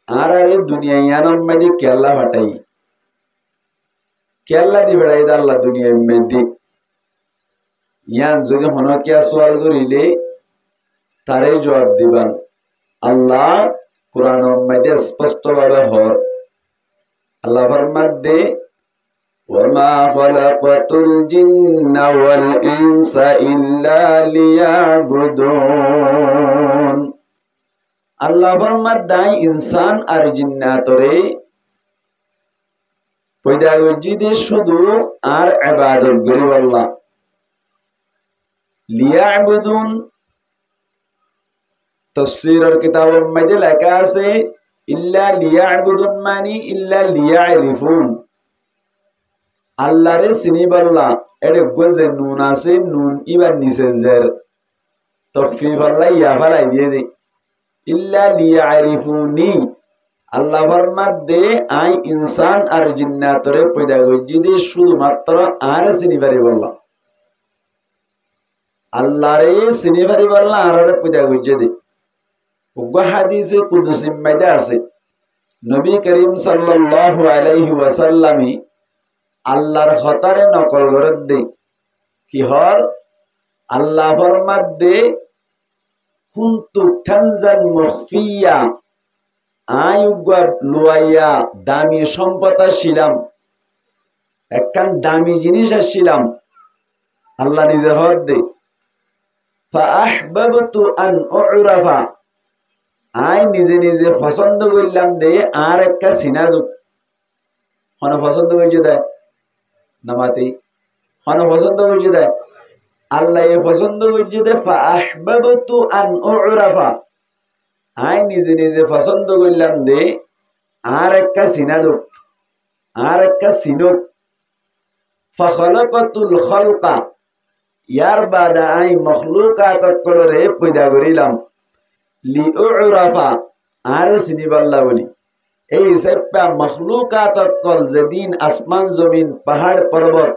আর আরে দুনিয়া ইয়ানম মেদি কেল্লা ফাটাই কেল্লা দি বেড়াই দা আল্লাহ দুনিয়া মেদি ইয়ান যদি হনকিয়া সোয়াল করিলে তারে জবাব দিবান আল্লাহ কুরআন মধ্যে স্পষ্ট ভাবে হর আল্লাহ ফরমান দে ওয়ামা খালাকাতুল জিন্না ওয়াল ইনসা ইল্লা লিয়াবুদুন আল্লাহ ফরমান দাই ইনসান আর জিন্নাতরে পয়দা গজি দে শুধু আর ইবাদত করি আল্লাহ লিয়াবুদুন তাফসীরের কিতাবের মধ্যে লেখা আছে ইল্লা লিয়াবুদুন মানি ইল্লা লিয়ারিফুন আল্লাহরে চিনিবাল্লা এড়ে গজে নুন আছে নুন ইবার নিচে জের তখফিফ আল্লাহ ইয়া ফালাই দিয়ে দে ইল্লা লিয়ারিফুনি আল্লাহ ফরমাত দে আই ইনসান আর জিন্নাতরে পয়দা গজি দে শুধুমাত্র আর চিনিবারি বললাম আল্লাহরে চিনিবারি বললাম আর পয়দা গজি দে উগ্র হাদিসে কুদসি মধ্যে আছে নবী করিম সাল্লাল্লাহু আলাইহি ওয়াসাল্লামি আল্লাহর হতারে নকল করে দে কি হর আল্লাহ ফরমাত দে কুনতু কানজান মুখফিয়া আয়ুগা লুয়াইয়া দামি সম্পদ ছিলাম একখান দামি জিনিস ছিলাম আল্লাহ নিজে হর দে ফা আহবাবতু আন উরাফা আই নিজে নিজে পছন্দ করলাম দে আর একটা সিনাজু হন পছন্দ করছে দেয় নামাতে হন পছন্দ করছে দেয় আল্লাহ পছন্দ করছে দে ফা আহবাবতু আন উরাফা আই নিজে নিজে পছন্দ করলাম দে আর একটা সিনাজু আর একটা সিনুক ফা খালাকাতুল খালকা ইয়ার বাদা আই মখলুকাত করে পয়দা করিলাম লিউরাফা আর চিনিবাল্লা বলি এই সেপ্পা মখলুকাত কল যেদিন আসমান জমিন পাহাড় পর্বত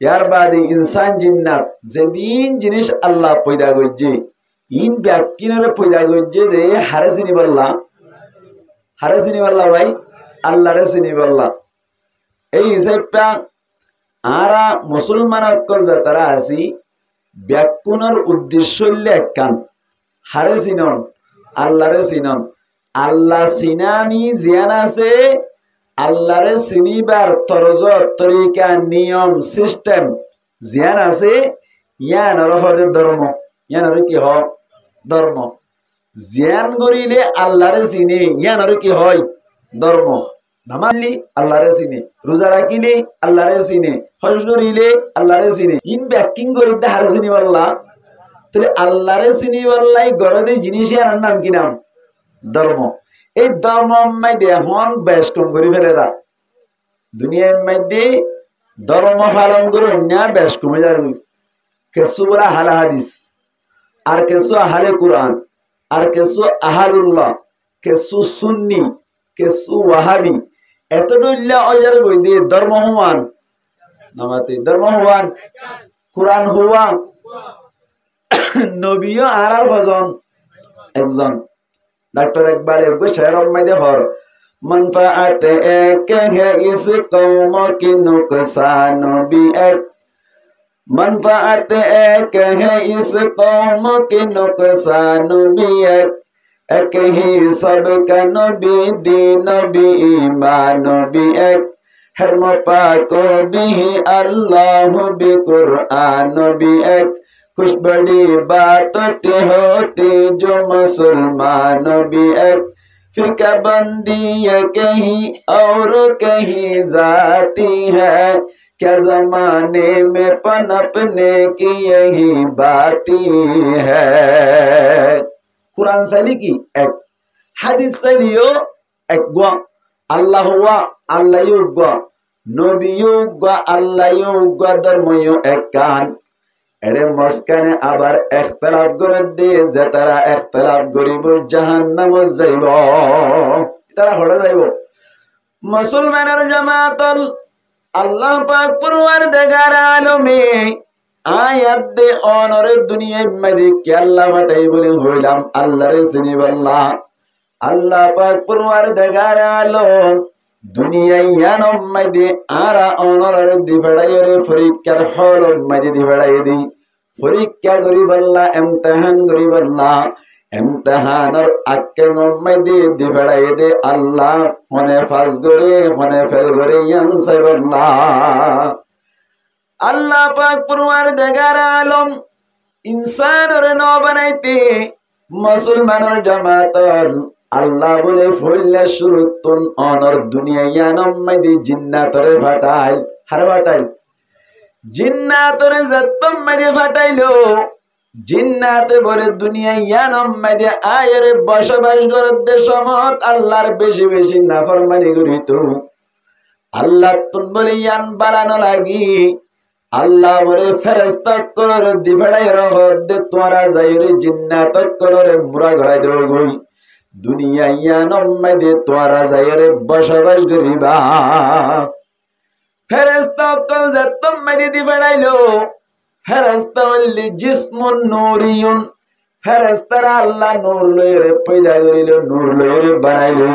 ইয়ার বাদে ইনসান জিন্নাত যেদিন জিনিস আল্লাহ পয়দা করছে ইন ব্যক্তিনরে পয়দা করছে দে হারে চিনিবাল্লা ভাই আল্লাহরে চিনিবাল্লা এই সেপ্পা আরা মুসলমান অকল যাতারা আছি ব্যাকুণর উদ্দেশ্য একখান হারে চিনন আল্লাহরে চিনন আল্লাহ চিনানি জিয়ান আছে আল্লাহরে চিনিবার তরজ তরিকা নিয়ম সিস্টেম জিয়ান আছে ইয়ানর হদে ধর্ম ইয়ানর কি হ ধর্ম জিয়ান করিলে আল্লাহরে চিনে ইয়ানর কি হয় ধর্ম নামাজলি আল্লাহরে চিনে রোজা রাখিলে আল্লাহরে চিনে হজ করিলে আল্লাহরে চিনে ইন ব্যাকিং করিতে হারে চিনিবাল্লা তাহলে আল্লাহরে চিনিবাল্লাই গরদে জিনিস আর নাম কি নাম ধর্ম এই ধর্ম মধ্যে এখন বেশ কম করে ফেলেরা দুনিয়ার মধ্যে ধর্ম পালন করে না বেশ কমে যাবে কেসু বলা হালা হাদিস আর কেসু আহালে কোরআন আর কেসু আহালুল্লাহ কেসু সুন্নি কেসু ওয়াহাবি এত দল্লা অজার গই দিয়ে ধর্ম হওয়ান নামাতে ধর্ম হওয়ান কোরআন হওয়া নবীও আর হজন একজন डॉक्टर इकबाल एक शहरों में देखो मनफात एक है इस कौम की नुकसान भी एक मनफात एक है इस कौम की नुकसान भी एक ही सबका नबी दीन भी ईमान भी एक हरम पाको भी अल्लाह भी कुरान भी एक कुछ बड़ी बात होती जो मुसलमान भी एक फिरका बंदी है कहीं और कहीं जाती है क्या जमाने में पनपने की यही बाती है कुरान सली की एक हदीस सलियो एक गुआ अल्लाह हुआ अल्लाह युगा नबी युगा अल्लाह युगा धर्मयो एक कान এরে মস্কানে আবার ইখতিলাফ করে দিয়ে যে তারা ইখতিলাফ করিব জাহান্নামে যাইব তারা হড়ে যাইব মুসলমানের জামাতল আল্লাহ পাক পরওয়ারদিগার আলমে আয়াত দে অনরে দুনিয়ায় মধ্যে কি আল্লাহ বাটাই বলে হইলাম আল্লাহরে চিনিবাল্লাহ আল্লাহ পাক পরওয়ারদিগার আলম দুনিয়ায় ইয়ানম মাইদে আরা অনরের দিফড়াইরে পরীক্ষার হল মাইদে দিফড়াই দি পরীক্ষা করি বল্লা ইমতিহান করি বল্লা ইমতিহানের আক্কে মাইদে দিফড়াই দে আল্লাহ হনে পাস করে হনে ফেল করে ইয়ান সাইবল্লা আল্লাহ পাক পরওয়ারদিগার আলম ইনসানের ন বানাইতে মুসলমানের জামাতর আল্লাহ বলে ফল্লা শুরুতুন অনর দুনিয়া ইয়ানম মাইদি জিন্নাতরে ফাটাইল হার ফাটাইল জিন্নাতরে যত্তম মাইদি ফাটাইলো জিন্নাতে বলে দুনিয়া ইয়ানম মাইদি আয়রে বসবাস করতে সমত আল্লাহর বেশি বেশি নাফরমানি করিত আল্লাহ তুন বলে ইয়ান বাড়ানো লাগি আল্লাহ বলে ফেরেশতা করে দিফড়াই রহদ দে তোরা যাইরে জিন্নাত করে মুরা ঘরাই দেব গই দুনিয়া ইয়ানম মাইদে তোরা যাইরে বসবাস করিবা ফেরেশতা কল যতম মাইদে দিফড়াইলো ফেরেশতা বললি জিসমুন নূরিয়ুন ফেরেশতারা আল্লাহ নূর লইরে পয়দা করিল নূর লইরে বানাইলো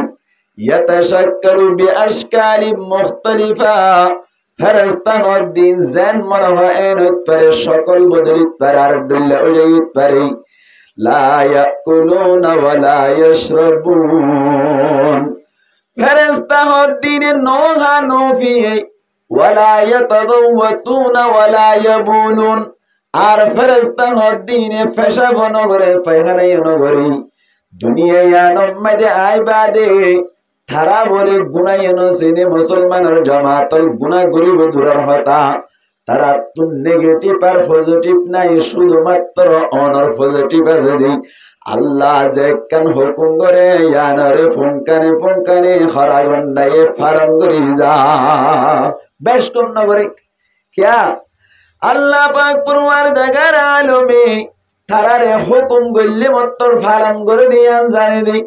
ইয়াতাশাক্কালু বিআশকালি মুখতালিফা ফেরেশতা নদিন জান মনে হয় এনত পারে সকল বদলিত পারে আর দুল্লা ওজাইত পারে লা ইয়াকুলুনা ওয়া লা ইয়াশরাবুন ফেরেশতা নদিন নোহা নোফি ওয়া লা ইয়াতাদাওয়াতুনা ওয়া লা ইয়াবুলুন আর ফেরেশতা নদিনে পেশাব নগরে পায়খানা নগরি দুনিয়ায় আনমাদে আইবাদে তারা বলে গুনাহ এনসিনে মুসলমানের জামাতল গুনাহ গরিব দূরের হতা তারা তো নেগেটিভ আর পজিটিভ নাই শুধুমাত্র অনর পজিটিভ আছে দি আল্লাহ যে কান হুকুম করে ইয়ানরে ফুনকানে ফুনকানে খরাগন্ডায়ে ফারম করি যা বেশ কম নগরে क्या আল্লাহ পাক পরওয়ারদিগার আলমে তারারে হুকুম গল্লে মত্তর ফারম করে দিয়ান জানে দি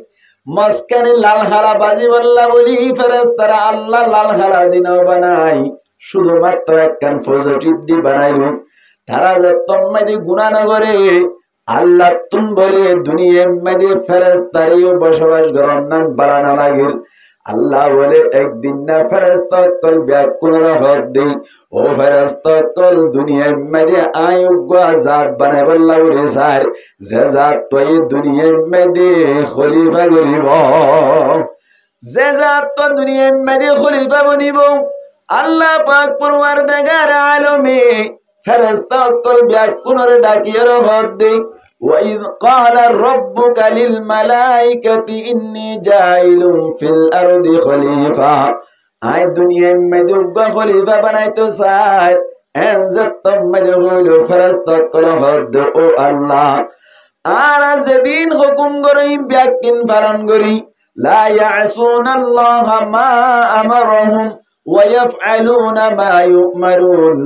মাসকানে লাল হারা বাজি বল্লা বলি ফেরেশতারা আল্লাহ লাল হারা দিনও বানাই শুধুমাত্র একখান পজিটিভ দি বানাইলো তারা যে তোমাদি গুনাহ না করে আল্লাহ তুম বলে দুনিয়ার মধ্যে ফেরেশতারিও বসবাস করার নাম বাড়ানো লাগে আল্লাহ বলে একদিন না ফেরেশতা কল ব্যাকুল হদ দেই ও ফেরেশতা কল দুনিয়ার মধ্যে আয়োগ্য জাত বানাই বল্লা রে স্যার যে জাত তুই দুনিয়ার মধ্যে খলিফা করিব যে জাত তো দুনিয়ার মধ্যে খলিফা বনিব আল্লাহ পাক পরওয়ারদিগার আলমে ফেরেশতা কল ব্যাকুল রে ডাকিয়ার হদ দেই وَإِذْ قَالَ رَبُّكَ لِلْمَلَائِكَةِ إِنِّي جَاعِلٌ فِي الْأَرْضِ خَلِيفَةً আই দুনিয়ার মধ্যে খলিফা বানাইতো স্যার এনজাতম মধ্যে হইল ফেরেশতা কল হদ ও আল্লাহ আর যেদিন হুকুম করি ব্যাকিন পালন করি লা ইয়াসুনাল্লাহা মা আমারহুম ওয়া ইয়াফআলুনা মা ইউমারুন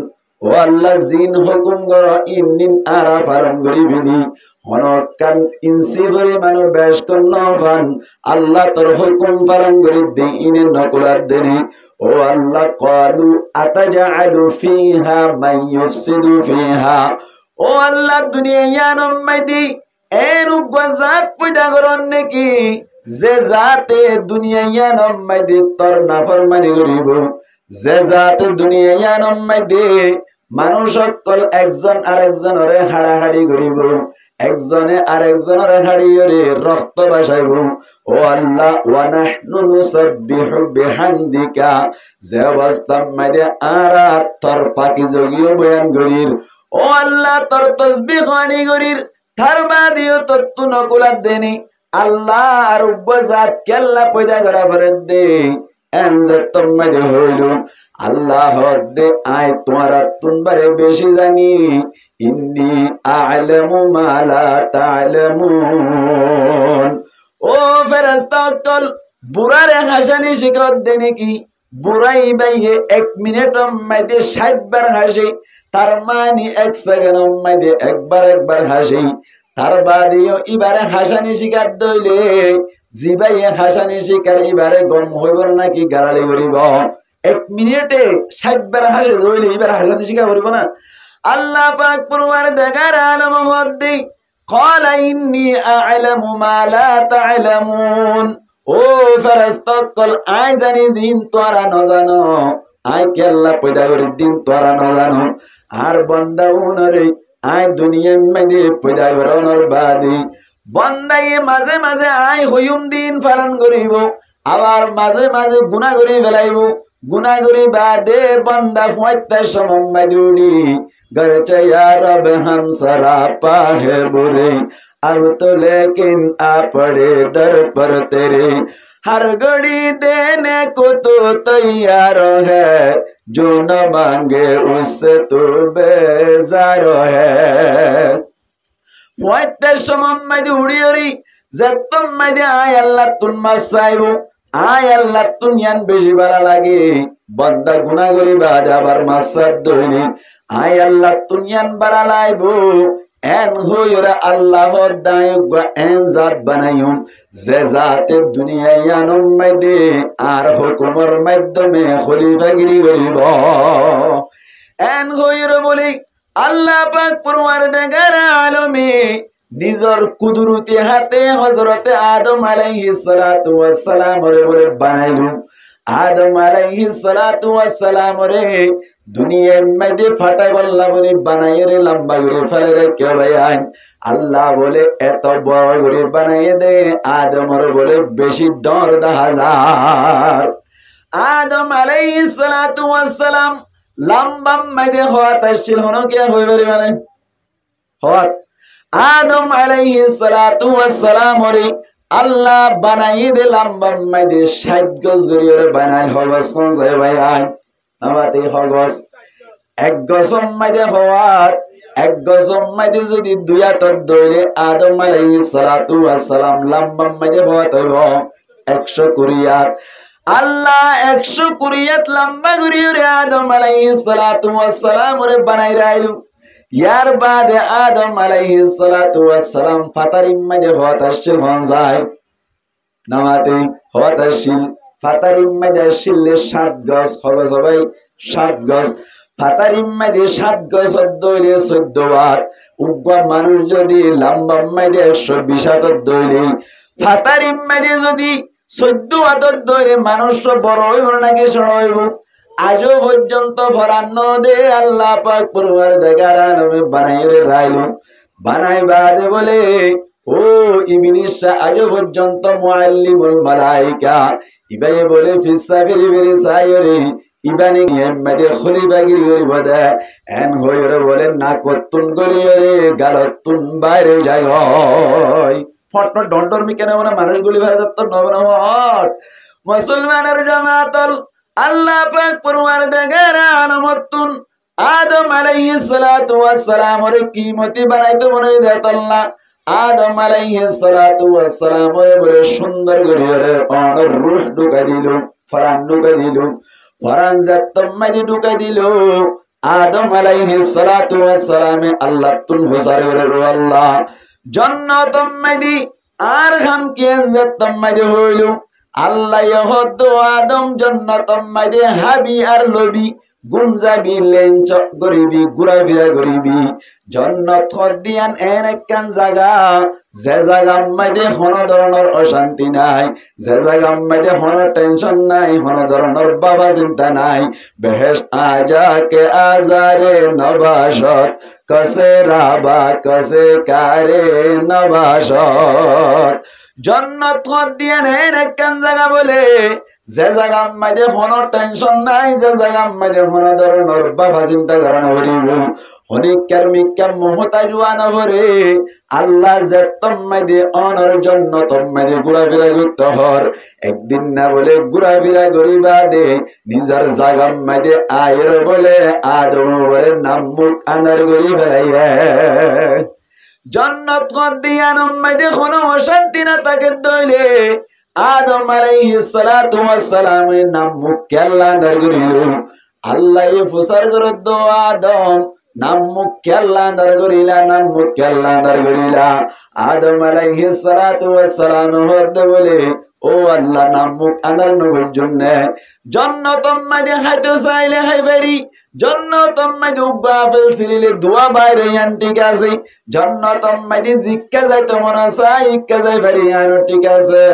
ও আল্লাহ জিন হুকুম করো ইন্নিন আরা পালন করিবিনি হনকান ইনসি পরিমাণও বেশ কন্নভান আল্লাহ তোর হুকুম পালন করি দে ইনে নকুলার দেনি ও আল্লাহ ক্বালু আতাজালু ফিহা মান ইউফসিদু ফিহা ও আল্লাহ দুনিয়ার মধ্যে এনু গজাত পয়দা করন নাকি যে জাতে দুনিয়ার মধ্যে তোর নাফরমানি করিব যে জাতে দুনিয়ার মধ্যে মানুষ সকল একজন আরেকজনরে হাড়াহাড়ি করিব একজনে আরেকজনরে হাড়িয়ে রক্ত বাসাইব ও আল্লাহ ওয়া নাহনু নুসাব্বিহু বিহামদিকা যে অবস্থার মধ্যে আরা তোর পাকিজগীয় বয়ান করির ও আল্লাহ তোর তাসবিহ আনি করির তার বাদিও তত্তু নকুলাত দেনি আল্লাহ আর উব্বাজাত কেল্লা পয়দা করা পরে দে এনজাতম মধ্যে হইল আল্লাহ দে আয় তোমারা তুনবারে বেশি জানি ইন্নী আ'লামু মা লা তা'লামুন ও ফেরেশতা কল বুড়ারে হাসানি শিখত দে নাকি বুড়াই বাইয়ে 1 মিনিটের মধ্যে 60 বার হাসে তার মানে 1 সেকেন্ডের মধ্যে একবার হাসে তার বাদেও এবারে হাসানি শিকার দইলে জিবাইয়ে হাসানি শিকার এবারে গম হইব নাকি গালালি করিব 1 মিনিটে 60 বার হাসে দইলে এবারে হাসানি শিকার করিব না আল্লাহ পাক পরওয়ারদিগার আলম হদ্দি ক্বালা ইন্নী আ'লামু মা লা তা'লামুন। ও ফেরেশতাসকল, আই জানি দিন তোরা নজানো, আই কে আল্লাহ পয়দা করে দিন তোরা নজানো। আর বান্দা উনরে আই দুনিয়ার মধ্যে পয়দা করানোর বাদে বান্দাই মাঝে মাঝে আই হইম দিন পালন করিব, আবার মাঝে মাঝে গুনাহ করে ফেলাইব। গুনাহ করে বাদে বান্দা ফয়তার সময় দুড়ি घर चया रब हम सरापा है बुरे, अब तो लेकिन आ पड़े दर पर तेरे, हर घड़ी देने को तो तैयार है, जो न मांगे उससे तो बेजार है। फयत्तर समय उड़ियोरी जत्तम मदे आय अल्लाह तुन मासाइबो, आय अल्लाह तुन यान बेशी बाला लागे बंदा गुनाह करी बाद आबार मासाद दइली आय अल्लाह तुन यान बाला लाइबो। एन होयरा अल्लाह दायुगा एन जात बनायुम जे जाते दुनिया यानुम मदे आर हुकुमर माध्यमे खलीफागिरी करिब। एन होयरा बोली अल्लाह पाक परवरदिगार आलमी निजर कुदरती हाथे हजरत आदम अलैहिस सलातु वस्सलाम रे बोले बनाइलु। आदम अलैहिस सलातु वस्सलाम रे दुनिया में दे फाटा बल्ला बोले बनाए रे लंबा करे फले रे के बयान अल्लाह बोले एत बड़ करे बनाए दे आदम रे बोले बेशी डर 10,000। आदम अलैहिस सलातु वस्सलाम लंबा में दे होत अश्चिल होनो क्या होय बरे माने होत आदम अलैहिस सलातु वस्सलाम रे अल्लाह बनाई दे लंबा में दे 60 गज गरी बनाई हगस कोन से बयान আমাতে হগস এক গজম মাইদে হওয়াত এক গজম মাইদে যদি দুই হাত ধরে আদম আলাইহিস সালাতু ওয়াস সালাম লম্বা মাইদে হওয়াত হইব 100 কুরিয়াত। আল্লাহ 100 কুরিয়াত লম্বা করিরে আদম আলাইহিস সালাতু ওয়াস সালাম রে বানাই রাইলু। ইয়ার বাদে আদম আলাইহিস সালাতু ওয়াস সালাম ফাতারিম মাইদে হওয়াত আসছিল হন যায় নামাতে হওয়াত আসছিল फातारिम में शिले 7 गज हगस भाई 7 गज फातारिम में 7 गज दौले 14 बार उग्वा मानुष जदि लंबा में 120 हाथ दौले फातारिम में जदि 14 हाथ दौले मानुष बड़ हইব নাকি ছোট হইব আজও পর্যন্ত ফরান্ন দে আল্লাহ পাক পরওয়ারদিগার আলমে বানাইরে রাইলো বানাই বাদে বলে ओ इब्लिस आजो पर्यंत मुअल्लिमुल मलाइका इबाए बोले फिसाफिरी फिरी सायरे इबानी नियमदे खलीफागिरी करि बदे एन होयरे बोले ना कतुन गलियरे गालतुन বাইরে যায় হয় ফট ডন্ডর মি কেন মানে মানুষগুলি বাইরে দত্ত নবনা হট মুসলমানের জামাতল আল্লাহ পাক পরওয়ারদিগার আলমতুন আদম আলাইহিস সালাতু ওয়াস সালাম রে কিমতি বানাইতে মনে দেতল্লাহ आदम अलैहिस सलातु वस सलाम रे बड़े सुंदर गरियरे और रूह ढुका दिलो फरान ढुका दिलो फरान जत्तम मदि ढुका दिलो आदम अलैहिस सलातु वस सलाम अल्लाह तुन हुसार रे अल्लाह जन्नतम मदि आर हम के जत्तम मदि होइलो अल्लाह यहद आदम जन्नतम मदि हाबी आर लोबी गुंजाबी लेंच गरीबी गुराबिरा गरीबी जन्नत दियान एन एकखान जागा जे जागार मध्य कोनो धरनेर अशांति नाई जे जागार मध्य कोनो टेंशन नाई कोनो धरनेर बाबा चिंता नाई बेहेश्त आजा के आजारे नबाशत कसे राबा कसे कारे नबाशत जन्नत दियान एन एकखान जागा बोले जे जागार मध्य कोनो टेंशन नाई जे जागार मध्य कोनो धरनेर बाबा चिंता करना करिब हनिकार मिकार मोहताज वाना भरे अल्लाह जत्तम मध्य अनर जन्नतम मध्य घुराफेरा करते हर एक दिन ना बोले घुराफेरा करिबा दे निजार जागार मध्य आयर बोले आदम बोले नाम मुख आंधार करि फेलाइया जन्नत दियानम मध्य कोनो अशांति ना थाके दइले आदम अलैहिस सलातु वस सलाम नाम मुख आल्लाह आंधार करिलो अल्लाह ये फुसार कर दो आदम नाम मुख आल्लाह आंधार करिला नाम मुख आल्लाह आंधार करिला आदम अलैहिस सलातु वस सलाम हद बोले ও আল্লাহ নামুক আনার নবীর জন্য জান্নাতুম মাদি খাইতে চাইলে খাইবারি জান্নাতুম মাদি উবাফেল সিরিলে দোয়া বাইরে আন ঠিক আছে জান্নাতুম মাদি জিক্কা যাইতে মনে চাই ইক্কা যাই বাড়ি আনো ঠিক আছে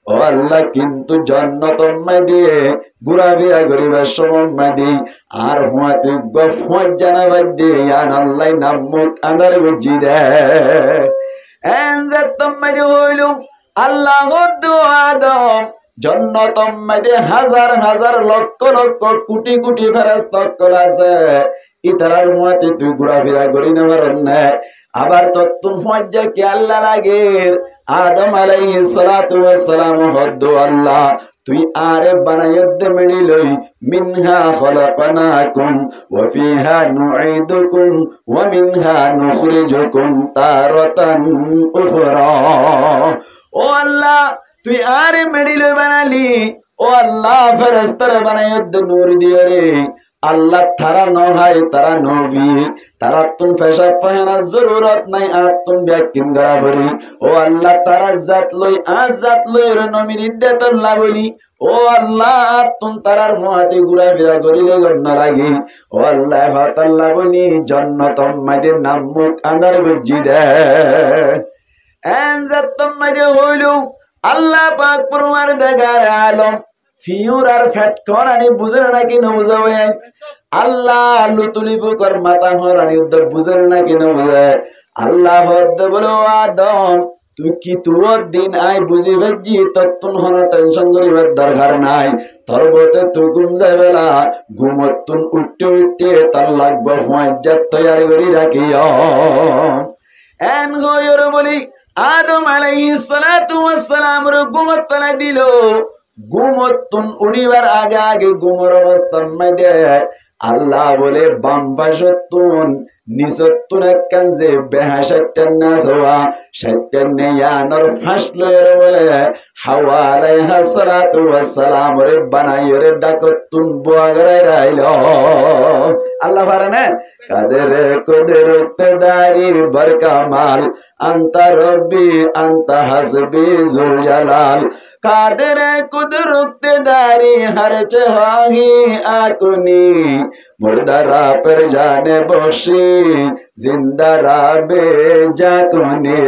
ও আল্লাহ কিন্তু জান্নাতুম মাদি ঘোরাফেরা করিবার সময় মাদি আর হুয়াতে গফওয়াত জানাবার দিয়ে আন আল্লাহ নামুক আনার বুঝি দে এনজাতুম মাদি হইল আল্লাহ আদম জান্নাতুম মাঝে হাজার হাজার লক্ষ লক্ষ কোটি কোটি ফেরেশতা আছে ইতারার মতে তুই ঘোরাফেরা করি না পারেন আবার তত্তুন ফজ্জা কি আল্লাহ লাগের আদম আলাইহিস সালাতু ওয়াস সালাম হদ্দ আল্লাহ তুই আরে বানাইতে মেনি লই মিনহা খলাকনাকুম ওয়া ফিহা নুঈদুকুম ওয়া মিনহা নুখরিজুকুম তারাতান উখরা ও আল্লাহ তুই আরে মেনি লই বানালি ও আল্লাহ ফেরেশতারা বানাইতে নূর দিও রে আল্লাহ তারা নহাই তারা নবী তারা তুম পেশাব পায়খানার জরুরত নাই আত্ম ব্যাকিন করা করি ও আল্লাহ তারা জাত লই আজ জাত লই এর নমির ইদ্দাতন লা বলি ও আল্লাহ আত্ম তারার মহাতে ঘোরাফেরা করিলে গণ্য লাগে ও আল্লাহ হাতাল্লাহ বলি জান্নাতুম মাদের নাম মুখ আন্দার বুঝি দে এনজাতুম মাদে হইল আল্লাহ পাক পরওয়ারদিগার আলম ফিউর আর ফ্যাট করানি বুঝেন নাকি না বুঝাবে আল্লাহ লুতুলি ফুকর মাথা হরানি উদ্যোগ বুঝেন নাকি না বুঝে আল্লাহ হদ্দ বলো আদম তুই কি তোর দিন আই বুঝি ভাজি তত্তুন হন টেনশন করিবার দরকার নাই তোর বতে তুই ঘুম যাই বেলা ঘুমতুন উঠতে উঠতে তার লাগবে ফজ্জাত তৈরি করি রাখিও এন গয়র বলি আদম আলাইহিস সালাতু ওয়াস সালাম র ঘুমত ফেলা দিল ঘুমতুন উড়িবার আগে আগে ঘুমর অবস্থার মধ্যে আল্লাহ বলে বাম পাশতুন নিচতুন একখান যে বেহাসাটার না সোয়া সেটার নেয়ানোর ফাঁসল বলে হাওয়া আলাইহিস সালাতু ওয়াস সালাম রে বানাই রে ডাকতুন বুয়াগরাই রাইল আল্লাহ পারে না কাদের কুদরত দারি বরকামাল আনতা রব্বি আনতা হাসবি জুল জালাল কাদের কুদরত দারি হর চাহি আকুনি মুর্দারা पर जाने बशी जिंदा राबे जाकुनी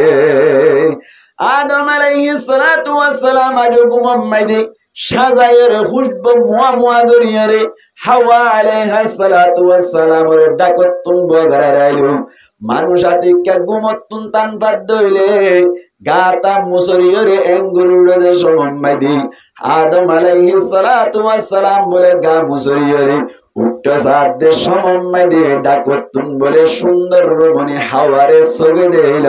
आदम अलैहिस सलातु वस सलाम आजो गुमम्मदी সাজায়ের খুশব মুয়া মুয়া গরিয়ারে হাওয়া আলাইহিস সালাতু ওয়াস সালাম রে ডাকতুন বগরা রাইলু মানুষ আতিকা গুমতুন তান বাদ হইলে গাতা মুসরিয়রে এঙ্গুরুড়ে সমম্মাদি আদম আলাইহিস সালাতু ওয়াস সালাম বলে গা মুসরিয়রে উট্টা সাদে সমম্মাদি ডাকতুন বলে সুন্দর রমণী হাওয়ারে সগে দেইল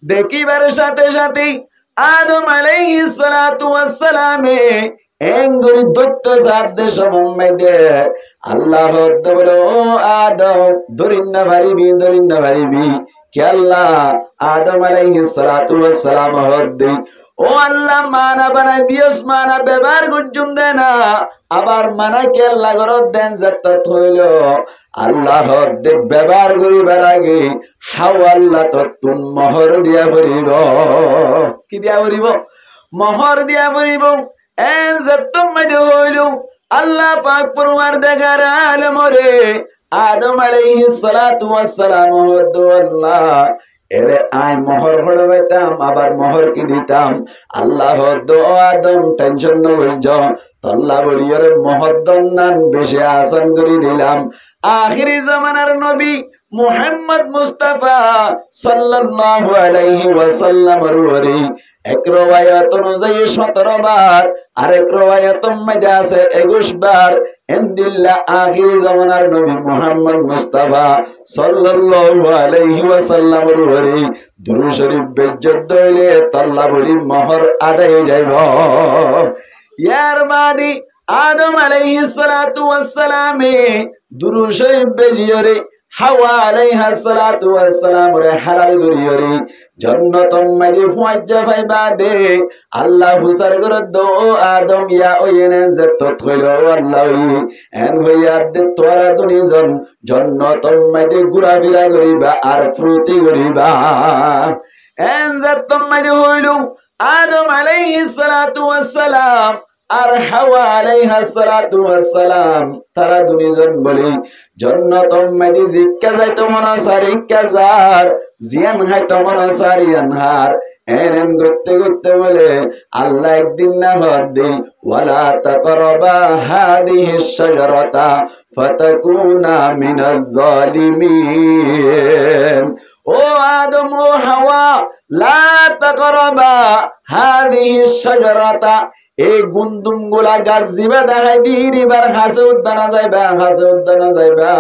দেখিবার সাথে সাথে আদম আলাইহিস সালাতু ওয়াস সালামে এঙ্গুরি দৈত্য সাদে সমম্মাদে আল্লাহ বলো আদম দরিন্না ভারিবি কে আল্লাহ আদম আলাইহিস সালাতু ওয়াস সালাম হদ্দে ও আল্লাহ মানা বানাই দিয়স মানা ব্যবহার গুজুম দেনা আবার মানা কে আল্লাহ গরদ দেন জাত্তাত হইল আল্লাহ হদ্দে ব্যবহার করিবার আগে হাওয়া আল্লাহ তত্তুন মোহর দিয়া ভরিব কি দিয়া ভরিব মোহর দিয়া ভরিব এন জাত্তুম মাদে হইল আল্লাহ পাক পরওয়ারদিগার আলম রে আদম আলাইহিস সালাতু ওয়াস সালাম হদ্দ আল্লাহ এরে আই মোহর হড়বাইতাম আবার মোহর কি দিতাম আল্লাহ হদ্দ আদম টেনশন ন হইজ আল্লাহ বলিয়রে মহদ্দন্নান বেশি আসান করে দিলাম আখিরি জামানার নবী মুহাম্মদ মুস্তাফা সাল্লাল্লাহু আলাইহি ওয়াসাল্লাম রুরি এক রওয়ায়াত অনুযায়ী 17 বার আর এক রওয়ায়াত মধ্যে আছে 21 বার ইনদিল্লাহ আখিরি জামানার নবী মুহাম্মদ মুস্তাফা সাল্লাল্লাহু আলাইহি ওয়াসাল্লাম রুরি দুরূদ শরীফ বেজ্জত দইলে আল্লাহ বলি মোহর আদায় যাইব ইয়ার বাদি আদম আলাইহিস সালাতু ওয়াস সালামে দুরূদ শরীফ বেজিয়রে হাওয়া আলাইহিস সালাতু ওয়াস সালাম রে হালাল করিয়রে জান্নাতুম মাদি ফুয়াজ্জা ফাইবা দে আল্লাহ হুসার গরদ আদম ইয়া ওয়েনে যত থইল আল্লাহ এন হইয়া দে তোরা দুনিজন জান্নাতুম মাদি ঘোরাফেরা করিবা আর ফুর্তি করিবা এন জান্নাতুম মাদি হইল আদম আলাইহিস সালাতু ওয়াস সালাম আর হাওয়া আলাইহাস সালাতু ওয়াস সালাম তারা দুইজন বলি জান্নাতুম মাদি জিক্কা যাইতো মনা সারিকা জার জিয়ান হাইতো মনা সারিয়ান হার এরেন করতে করতে বলে আল্লাহ একদিন না হদ্দি ওয়ালা তাকরাবা হাদিহিস শাজারাতা ফাতাকুনা মিনাজ জালিমিন। ও আদম ও হাওয়া লা তাকরাবা হাদিহিস শাজারাতা, এই গুন্দুম গুলা গাছ জিবা দেখাই দিবার হাসে উদ্যানা যাইবা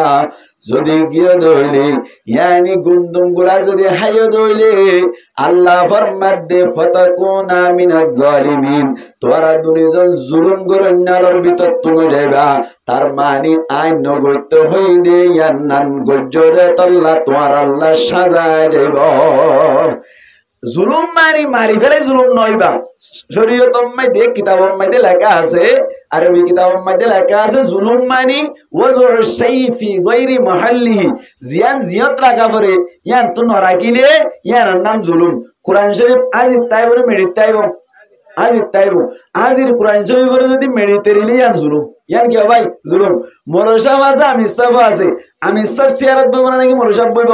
যদি গিয়ে দইলে ইয়ানি গুন্দুম গুলা যদি হাইয় দইলে আল্লাহ ফরমাত দে ফাতাকুনা মিনাজ জালিমিন, তোরা দুইজন জুলুম গরন্যালর ভিতর তুলে যাইবা। তার মানে আইন নগত হই দে ইয়ান্নান গজ্জরে তল্লা তোমার আল্লাহ সাজায় যাইব। জুলুম মারি ফেলে জুলুম নইবা। শরীয়তম মাইদে কিতাবম মাইদে লেখা আছে, আরবি কিতাবম মাইদে লেখা আছে জুলুম মানি ওয়াজুর শাইফি গায়রি মাহাল্লিহি, জিয়ান জিয়ত রাখা পরে ইয়ান তো নরাকিলে ইয়ার নাম জুলুম। কোরআন শরীফ আজি তাইবর মেডিত তাইব আজি তাইব আজির কোরআন শরীফের যদি মেডিতে রিলি ইয়ান জুলুম, ইয়ান কি ভাই জুলুম। মরসাব আছে আমি সাফ আছে, আমি সব সিয়ারত বইব না নাকি মরসাব বইব?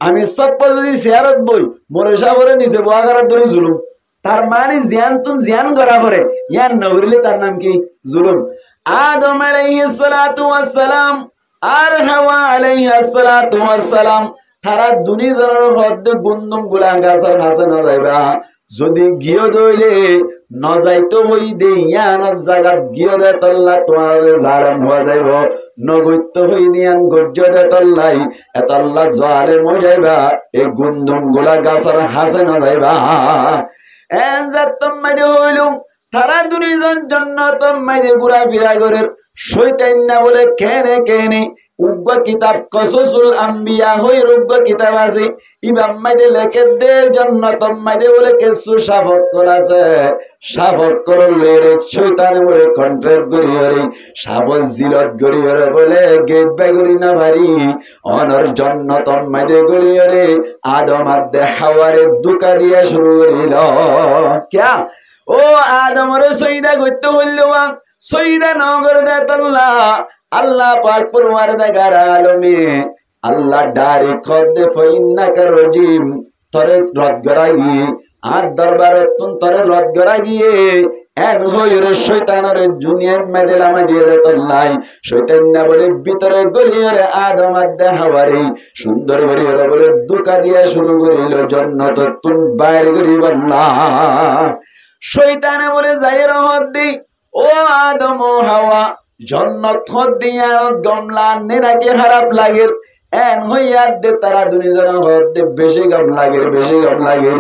আমি সব যদি সিয়ারত বই মরসাবরে নিচে বোয়াগারার ধরে জুলুম। তার মানে জিয়ান তুন জিয়ান করা পরে ইয়ান নগরিলে তার নাম কি জুলুম। আদম আলাইহিস সালাতু ওয়াস সালাম আর হাওয়া আলাইহিস সালাতু ওয়াস সালাম তারা দুইজনের মধ্যে গুন্দুম গুলা গাছার কাছে না যাইবা। যদি গিয়ে দইলে ন যাইতো হই দে ইয়ান জায়গা গিয়ে দে তল্লা তোমার জালেম হওয়া যাইব, নগৈত্য হই দিয়ান গজ্জ দে তল্লাই এতল্লা জালেম হয়ে যাইবা। এই গুন্দুম গুলা গাছার কাছে না যাইবা। তারা দুইজন জান্নাতুম মাইদে ঘুরা ফিরা করে শয়তান না বলে কেনে উগ্র কিতাব কসসুল আম্বিয়া হই রুগ্র কিতাব আছে ইমাম মাইদে লেখে দে জান্নাতুম মাইদে বলে কিছু শাবক আছে, শাবক করলে শয়তান বলে কন্ট্রাক্ট করিয়রে শাবক জিলত করিয়রে বলে গেট বাগরি না ভারি অনর জান্নাতুম মাইদে করিয়রে আদম আদে হাওয়ারে দুকা দিয়া শুরু করিল। ক্যা ও আদমরে সইদা করতে হইল সইদা নগর দে তল্লা আল্লাহ পাক পরওয়ারদিগার আলমে আল্লাহ ডারি খদে ফাইন্নাকা রাজিম তরে রদ গরাই আর দরবারে তুন তরে রদ গরাই এন হইরে শয়তানের দুনিয়ার মেদেলা মাদিয়ে তল্লাই শয়তান না বলে ভিতরে গলিয়রে আদম আদে হাওয়ারে সুন্দর গলিয়রে বলে দুকা দিয়া শুরু করিল জান্নাত তুন বাইর করিব না। শয়তানে বলে যাই রহত দি ও আদম ও হাওয়া জান্নাত খদ দিয়া গমলা নেরাকে খারাপ লাগে এন হইয়া দে তারা দুইজনের হদে বেশি গম লাগে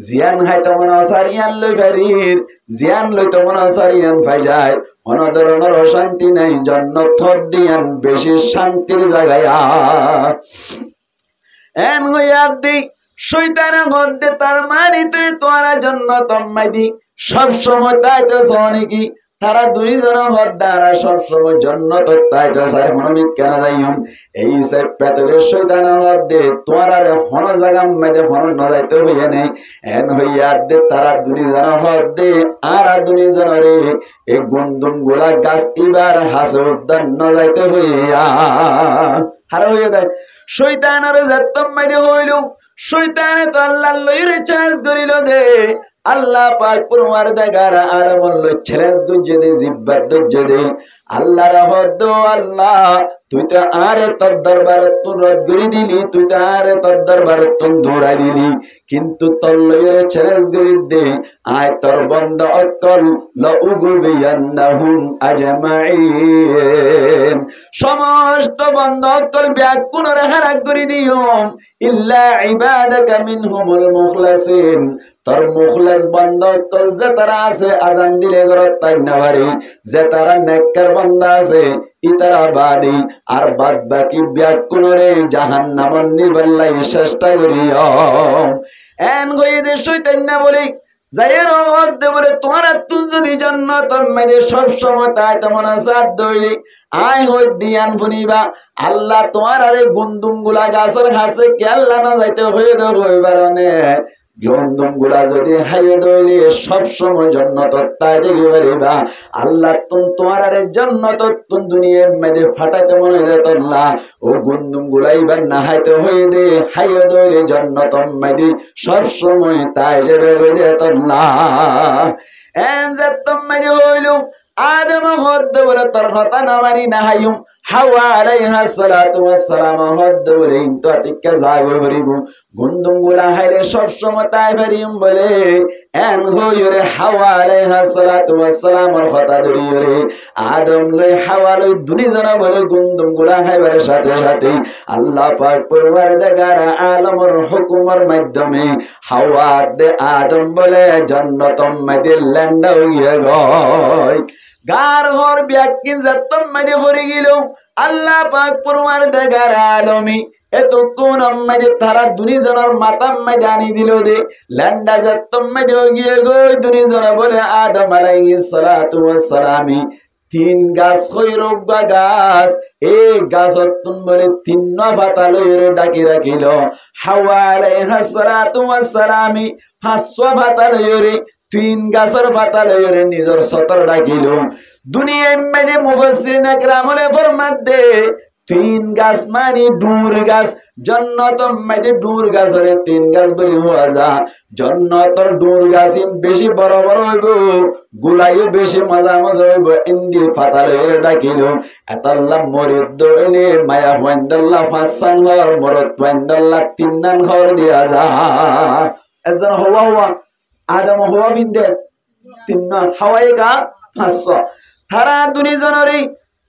জিয়ান হাই তমন সারিয়ান লই ফেরির জিয়ান লই তমন সারিয়ান ফাই যায় অনধরনের অশান্তি নাই জান্নাত খদ দিয়ান বেশি শান্তির জায়গায় এন হইয়া দি শয়তানের হদে তার মানি তুই তোরা জান্নাতুম মাইদি সব সময় তাইতে সনেকি তারা দুইজনের হদ্দারা সব সময় জান্নাত তাইতে সারে মনমি কেন যাইম এই সে পেতলে শয়তানের হদ্দে তোরার হন জায়গা মেদে হন ন যাইতে হইয়া নেই এন হইয়া দে তারা দুইজনের হদ্দে আর দুইজনরে এই গুন্দুম গুলা গাছ ইবার হাসে উদ্যান ন যাইতে হইয়া হারা হইয়া দেয় শয়তানের জাতম মেদে হইল। শয়তানে তো আল্লাহ লইরে চ্যালেঞ্জ করিল দে আল্লাহ পাক পরওয়ারদিগার আলম লই চ্যালেঞ্জ গজ্জে দে জিব্বার দজ্জে দে আল্লাহ রহদ আল্লাহ তুই তো আরে তোর দরবার তুই রদ করি দিলি তুই তো আরে তোর দরবার তুই ধরা দিলি কিন্তু তোর লইরে চ্যালেঞ্জ করি দে আয় তোর বন্ধ অকল লাউগুবিয়ান্নাহুম আজমাইন সমস্ত বন্ধ অকল ব্যাকুণরে হারাক করি দিও ইল্লা ইবাদাকা মিনহুমুল মুখলাসিন তোর মুখলাস বন্ধ অকল যে তারা আছে আজান দিলে ঘরত তাই না পারি যে তারা নেককার বান্দা আছে ইতারা বাদী আর বাদ বাকি ব্যাকুণরে জাহান্নামে নিবাল্লাই চেষ্টা করিও এন গইদে শয়তান না বলি যায়ের মধ্যে বলে তোরা তুই যদি জান্নাতুম মাইদে সব সময় তাই তেমন সাথ দইলি আয় হই দিয়ান ফুনিবা আল্লাহ তোমার আরে গুন্দুম গুলা গাছের হাসে কে আল্লাহ না যাইতে হয়ে দে হইবারনে গন্দম গুলা যদি হাইয়ে দইলে সব সময় জান্নাত তাই যেতে পারিবা আল্লাহ তোমার আরে জান্নাত দুনিয়ার মধ্যে ফাটাতে মনে রে তোল্লা ও গন্দম গুলাই বা না হাইতে হয়ে দে হাইয়ে দইলে জান্নাত মধ্যে সব সময় তাই যাবে দে তোল্লা এন যে তুমি হইলো আদম হদ্দ বলে তোর কথা না মানি না হাইম হাওয়া আলাইহা সালাতু ওয়াস সালাম হদ্দ বলে ইনতো আতিকা জাগো হরিব গন্দম গুলা হাইরে সব সময় তাই পারিম বলে এন হইরে হাওয়া আলাইহা সালাতু ওয়াস সালামের কথা ধরিরে আদম লই হাওয়া লই দুনিজন বলে গন্দম গুলা হাইবার সাথে সাথে আল্লাহ পাক পরওয়ারদিগার আলমের হুকুমের মাধ্যমে হাওয়া দে আদম বলে জান্নাতুম মধ্যে ল্যান্ড হইয়া গয় গার ঘর ব্যাকিন যতম মধ্যে পড়ে গেল আল্লাহ পাক পরওয়ারদিগার আলমী এতক্ষণ আমাদের তারা দুনিজনের মাতাম মধ্যে আনি দিল দে ল্যান্ডা যতম মধ্যে গিয়ে গই দুনিজন বলে আদম আলাইহিস সালাতু ওয়াস সালামি তিন গাছ হইরোগা গাছ এই গাছতন বলে তিন পাতা লইরে ডাকি রাখিল হাওয়া আলাইহিস সালাতু ওয়াস সালামি 500 পাতা লইরে তিন গাছের পাতা লইরে নিজের সতর ডাকিল দুনিয়ার মধ্যে মুফাসসিরিন একরামলে ফরমাত দে তিন গাছ মানে ডুর গাছ জান্নাতের মধ্যে ডুর গাছের তিন গাছ বলি হওয়া যা জান্নাতের ডুর গাছ বেশি বড় বড় হইব গুলাইও বেশি মজা মজা হইব ইন্দি পাতা লইরে ডাকিল এতাল্লাহ মরিদ দইলে মায়া ওয়ান্দাল্লাহ ফাসান ঘর মরদ ওয়ান্দাল্লাহ তিন নান ঘর দিয়া যা এজন হওয়া হওয়া আদম হওয়া বিন্দে তিন নান হাওয়াই গা 500 তারা দুনিজনেরই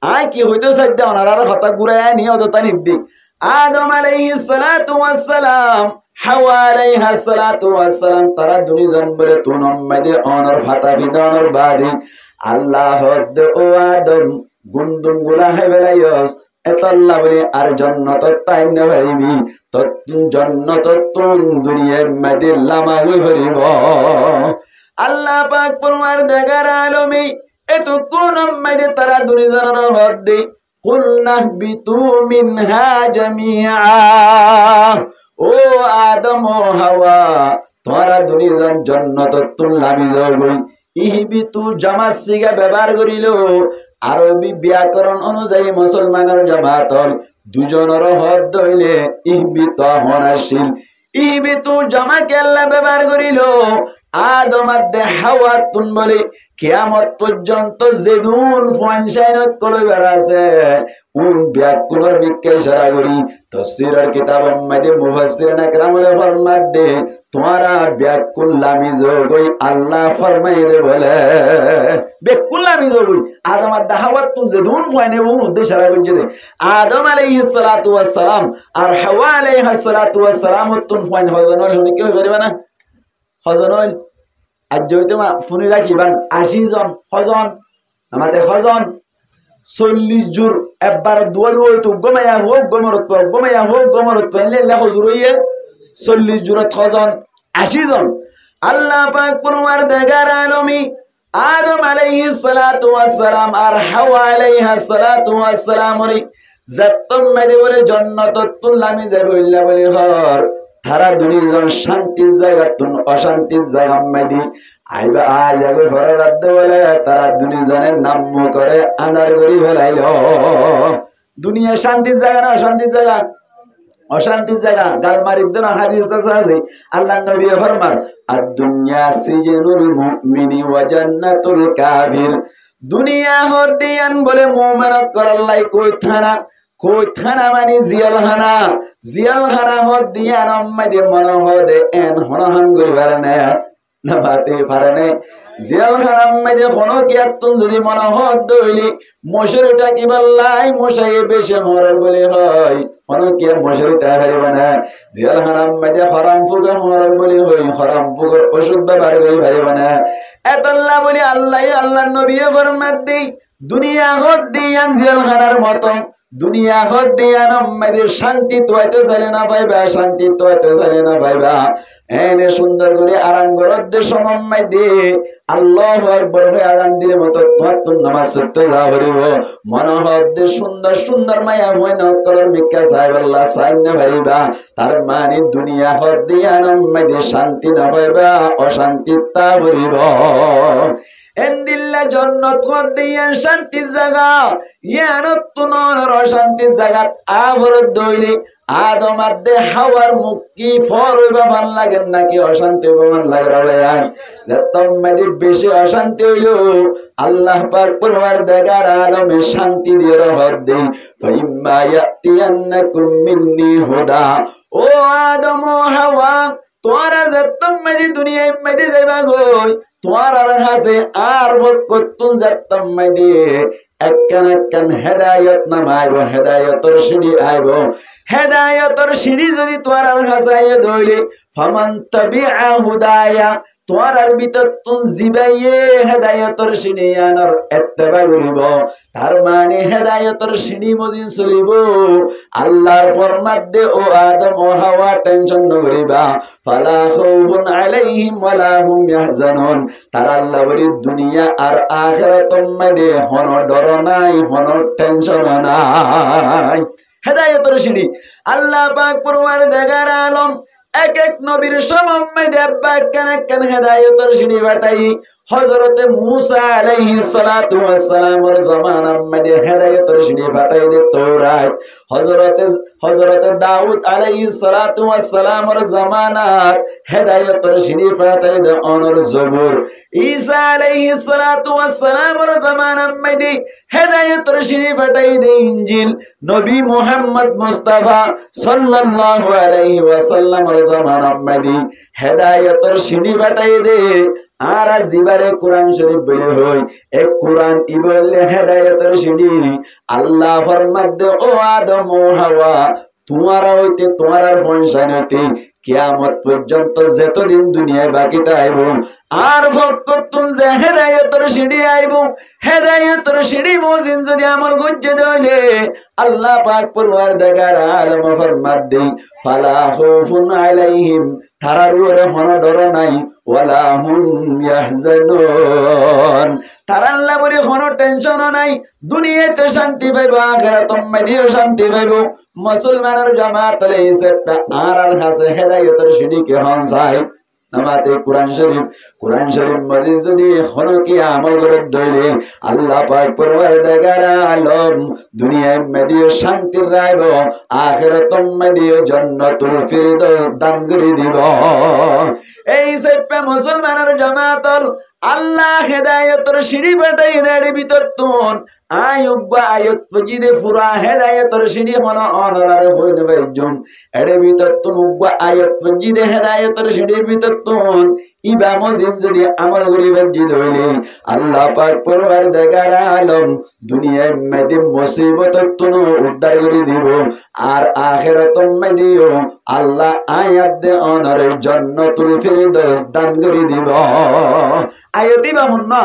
আয় কি হইতো সাইদা ওনার কথা ঘুরায় নিয়ে অত তানিদ্দি আদম আলাইহিস সালাতু ওয়াস সালাম হাওয়া আলাইহাস সালাতু ওয়াস সালাম তারা দুনিজন বলে তুনম মধ্যে অনর ফাতা বিদনর বাদি আল্লাহ হদ ও আদম গুন্দুম গুলা হেবেলাইস এতাল্লাহ বলে আর জান্নাত তাই না পারিবি তত জান্নাত তুন দুনিয়ার মধ্যে লামা হই হরিব আল্লাহ পাক পরওয়ারদিগার আলমী এতক্ষণ আমাদের তারা দুনিজনের হদ্দে কুলনা বিতু মিনহা জামিআ ও আদম ও হাওয়া তোরা দুনিজন জান্নাততুল লামি যাবই ইহবিতু জামাত সিগা ব্যবহার করিল আরবি ব্যাকরণ অনুযায়ী মুসলমানের জামাতল দুজনের হদ্দ হইলে ইহবিত হনাশীল ইহবিতু জামাকে আল্লাহ ব্যবহার করিল আদম আদে হাওয়া তুন বলে কিয়ামত পর্যন্ত যেদুন ফয়সাইনত কলইবার আছে উন ব্যাকুলর বিক্কে ইশারা করি তাফসীরের কিতাব মধ্যে মুফাসসিরিন একরামলে ফরমাত দে তোমারা ব্যাকুল লামি জগই আল্লাহ ফরমাই দে বলে ব্যাকুল লামি জগই আদম আদে হাওয়া তুন যেদুন ফয়নে উন উদ্দেশ্য ইশারা করছে দে আদম আলাইহিস সালাতু ওয়াস সালাম আর হাওয়া আলাইহিস সালাতু ওয়াস সালাম তুন ফয়ন হজনল হনি কি হইবে না হজনল আজ হইতে ফোনে রাখিবান 80 জন হজন আমাদের হজন 40 জোর একবার দুয়ার হইতো গমায়া হোক গমরত এলে লেখো জোর হইয়ে 40 জোরত হজন 80 জন আল্লাহ পাক পরওয়ারদিগার আলমী আদম আলাইহিস সালাতু ওয়াস সালাম আর হাওয়া আলাইহাস সালাতু ওয়াস সালাম রে যতম মেরে বলে জান্নাতুল লামি যাবে ইল্লা বলে হর তারা দুনিজন শান্তির জায়গা তুন অশান্তির জায়গা মেদি আইবা আজ আগে ঘরে রাত বলে তারা দুনিজনের নাম করে আনার করি ফেলাইল দুনিয়া শান্তির জায়গা না অশান্তির জায়গা অশান্তির জায়গা গালমারির দিন হাদিস আছে আল্লাহ নবী ফরমান আদ-দুনিয়া সিজনুল মুমিনি ওয়া জান্নাতুল কাফির দুনিয়া হদিয়ান বলে মুমিন আল্লাহ কই থানা মানে জিয়ালখানা হদিয়ান আম্মাদে মন হদে এন হনহান করি পারে না বাতে পারে না জিয়ালখানা আম্মাদে কোনো কিয়াতুন যদি মন হদ দইলি মশরুটা কি বললাই মশাই বেশি হরার বলে হয় কোনো কি মশরুটা পারিব না জিয়ালখানা আম্মাদে হারাম ফুগর হরার বলে হয় হারাম ফুগর ওষুধ ব্যবহার করি পারিব না এতাল্লাহ বলে আল্লাহ নবী ফরমাত দেই দুনিয়া হদিয়ান জিয়ালখানার মত দুনিয়া হদ দিয়া নম্মাদের শান্তি তোয়াইতে চাইলে না পাইবা, শান্তি তোয়াইতে চাইলে না পাইবা। এনে সুন্দর করে আরাম গরদ্দে সমম্মাই দে আল্লাহু আকবার হয়ে আজান দিলে মতো তোমার তো নামাজ পড়তে যা করিব মনে হদ্দে সুন্দর সুন্দর মায়া হয় না তলর মিক্কা সাহেব আল্লাহ সাইন না পারিবা। তার মানে দুনিয়া হদ দিয়া নম্মাইদে শান্তি না পাইবা, অশান্তি তা করিব। এন্দিল্লা জন্নত হদ দিয়া শান্তির জায়গা, ইয়ানত তুনর অশান্তির জায়গা আবরত দইলি আদম আদে হাওয়ার মুক্তি ফর হইবা ভাল লাগে নাকি অশান্তি হইবা ভাল লাগে রাবায়ান। যতমাদি বেশি অশান্তি হইল আল্লাহ পাক পরওয়ারদিগার আলমে শান্তি দিয়ে রহমত দেই। ফাইম্মা ইয়াতিয়ান্নাকুম মিন্নি হুদা, ও আদম ও হাওয়া তোরা যতমাদি দুনিয়ায় মাদি যাইবা গই তোমার আর হাসে আর বকতুন যতমাদি একখান একখান হেদায়ত নামাইব, হেদায়তর সিঁড়ি আইব। হেদায়তর সিঁড়ি যদি তোমার আর হাসাইয়ে ধইলে ফামান তাবিআ হুদায়া তোমার আর ভিতর তুন জিবাইয়ে হেদায়তর সিঁড়ি আনার ইত্তেবা করিব। তার মানে হেদায়তর সিঁড়ি মজিন চলিব। আল্লাহর ফরমান দে ও আদম ও হাওয়া টেনশন নকরিবা। ফালা খাউফুন আলাইহিম ওয়ালা হুম ইয়াহজানুন, তার আল্লাহ বলি দুনিয়া আর আখিরাতের মধ্যে কোনো ডর নাই, কোনো টেনশন নাই। হেদায়েতের সিঁড়ি আল্লাহ পাক পরওয়ারদিগার আলম এক এক নবীর সমম্মে দেব্বা কেন হেদায়েতের সিঁড়ি বাটাই। হযরতে মূসা আলাইহিস সালাতু ওয়াস সালামের জামানার মধ্যে হেদায়েতের সিঁড়ি বাটাই দে তাওরাত। হযরতে দাউদ আলাইহিস সালাতু ওয়াস সালামের জামানাত হেদায়েতের সিঁড়ি বাটাই দে অনর জবুর। ঈসা আলাইহিস সালাতু ওয়াস সালামের জামানার মধ্যে হেদায়েতের সিঁড়ি বাটাই দে ইনজিল। নবী মুহাম্মদ মুস্তাফা সাল্লাল্লাহু আলাইহি ওয়াসাল্লামের জামানার মধ্যে হেদায়েতের সিঁড়ি বাটাই দে। আর জিবারে কোরআন শরীফ বলে হই এক কোরআন ইবলে হেদায়েতের সিঁড়ি। আল্লাহ ফরমান দে ও আদম ও হাওয়া তোমার হইতে তোমার আর ফনসান হইতে কিয়ামত পর্যন্ত যতদিন দুনিয়ায় বাকি থাকব আর ভক্ততুন যে হেদায়েতের সিঁড়ি আইব। হেদায়েতের সিঁড়ি মজিন যদি আমল গজ্জে দইলে আল্লাহ পাক পরওয়ারদিগার আলম ফরমান দে ফালা খাউফুন আলাইহিম, তারার উপরে কোনো ডর নাই, ওয়ালা হুম ইয়াহজানুন, তার আল্লাহ বলে কোনো টেনশন নাই। দুনিয়াতে শান্তি পাইব, আখিরাতের মধ্যেও শান্তি পাইব। মুসলমানের জামাত লইছে আর আর কাছে হেদায়েতের সিঁড়ি কে হন চাই নামাতে কোরআন শরীফ মজিদ যদি হনো কি আমল করে দইলে আল্লাহ পাক পরওয়ারদিগার আলম দুনিয়ায় মধ্যে শান্তি রাইব, আখিরাতের মধ্যে জান্নাতুল ফিরদাউস দান করে দিব। এই সেপে মুসলমানের জামাতল আল্লাহ হেদায়েতের সিঁড়ি পাঠাই দেড় ভিতর তুন আয়ুবা আয়ত পজিদে ফুরা হেদায়েতের সিঁড়ি হনো অনরারে হই নেবে জন এড়ে ভিতর তুন উবা আয়ত পজিদে হেদায়েতের সিঁড়ির ভিতর তুন ইবা মজিন যদি আমল করি বাজি হইলে আল্লাহ পাক পরওয়ারদিগার আলম দুনিয়ায় মধ্যে মুসিবত তুন উদ্ধার করে দিব। আর আখিরাতের মধ্যেও আল্লাহ আয়াত দে অনরে জান্নাতুল ফিরদাউস দান করে দিব। আয়াতি বাহুন্না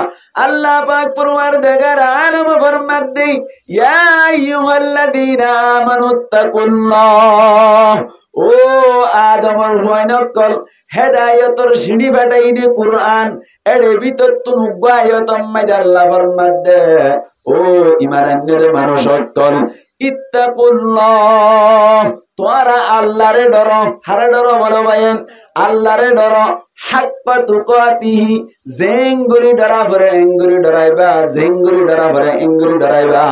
আল্লাহ পাক পরওয়ারদিগার আলম ফরমান দে ইয়া আইয়ুহাল্লাযীনা আমানুত্তাকুল্লাহ, ও আদমর হুয়াইনকল হেদায়েতের সিঁড়ি বাটাই দে কোরআন এড়ে ভিতর তুন উগায়তম মাইদ আল্লাহ ফরমান দে ও ঈমান আননে মানুষ সকল ইত্তাকুল্লাহ, তোরা আল্লাহরে ডর। হারে ডর বলো ভাইয়েন আল্লাহরে ডর। হাক্কা তুকাতিহি জেঙ্গুরি ডরা ভরে এঙ্গুরি ডরাইবা, জেঙ্গুরি ডরা ভরে এঙ্গুরি ডরাইবা।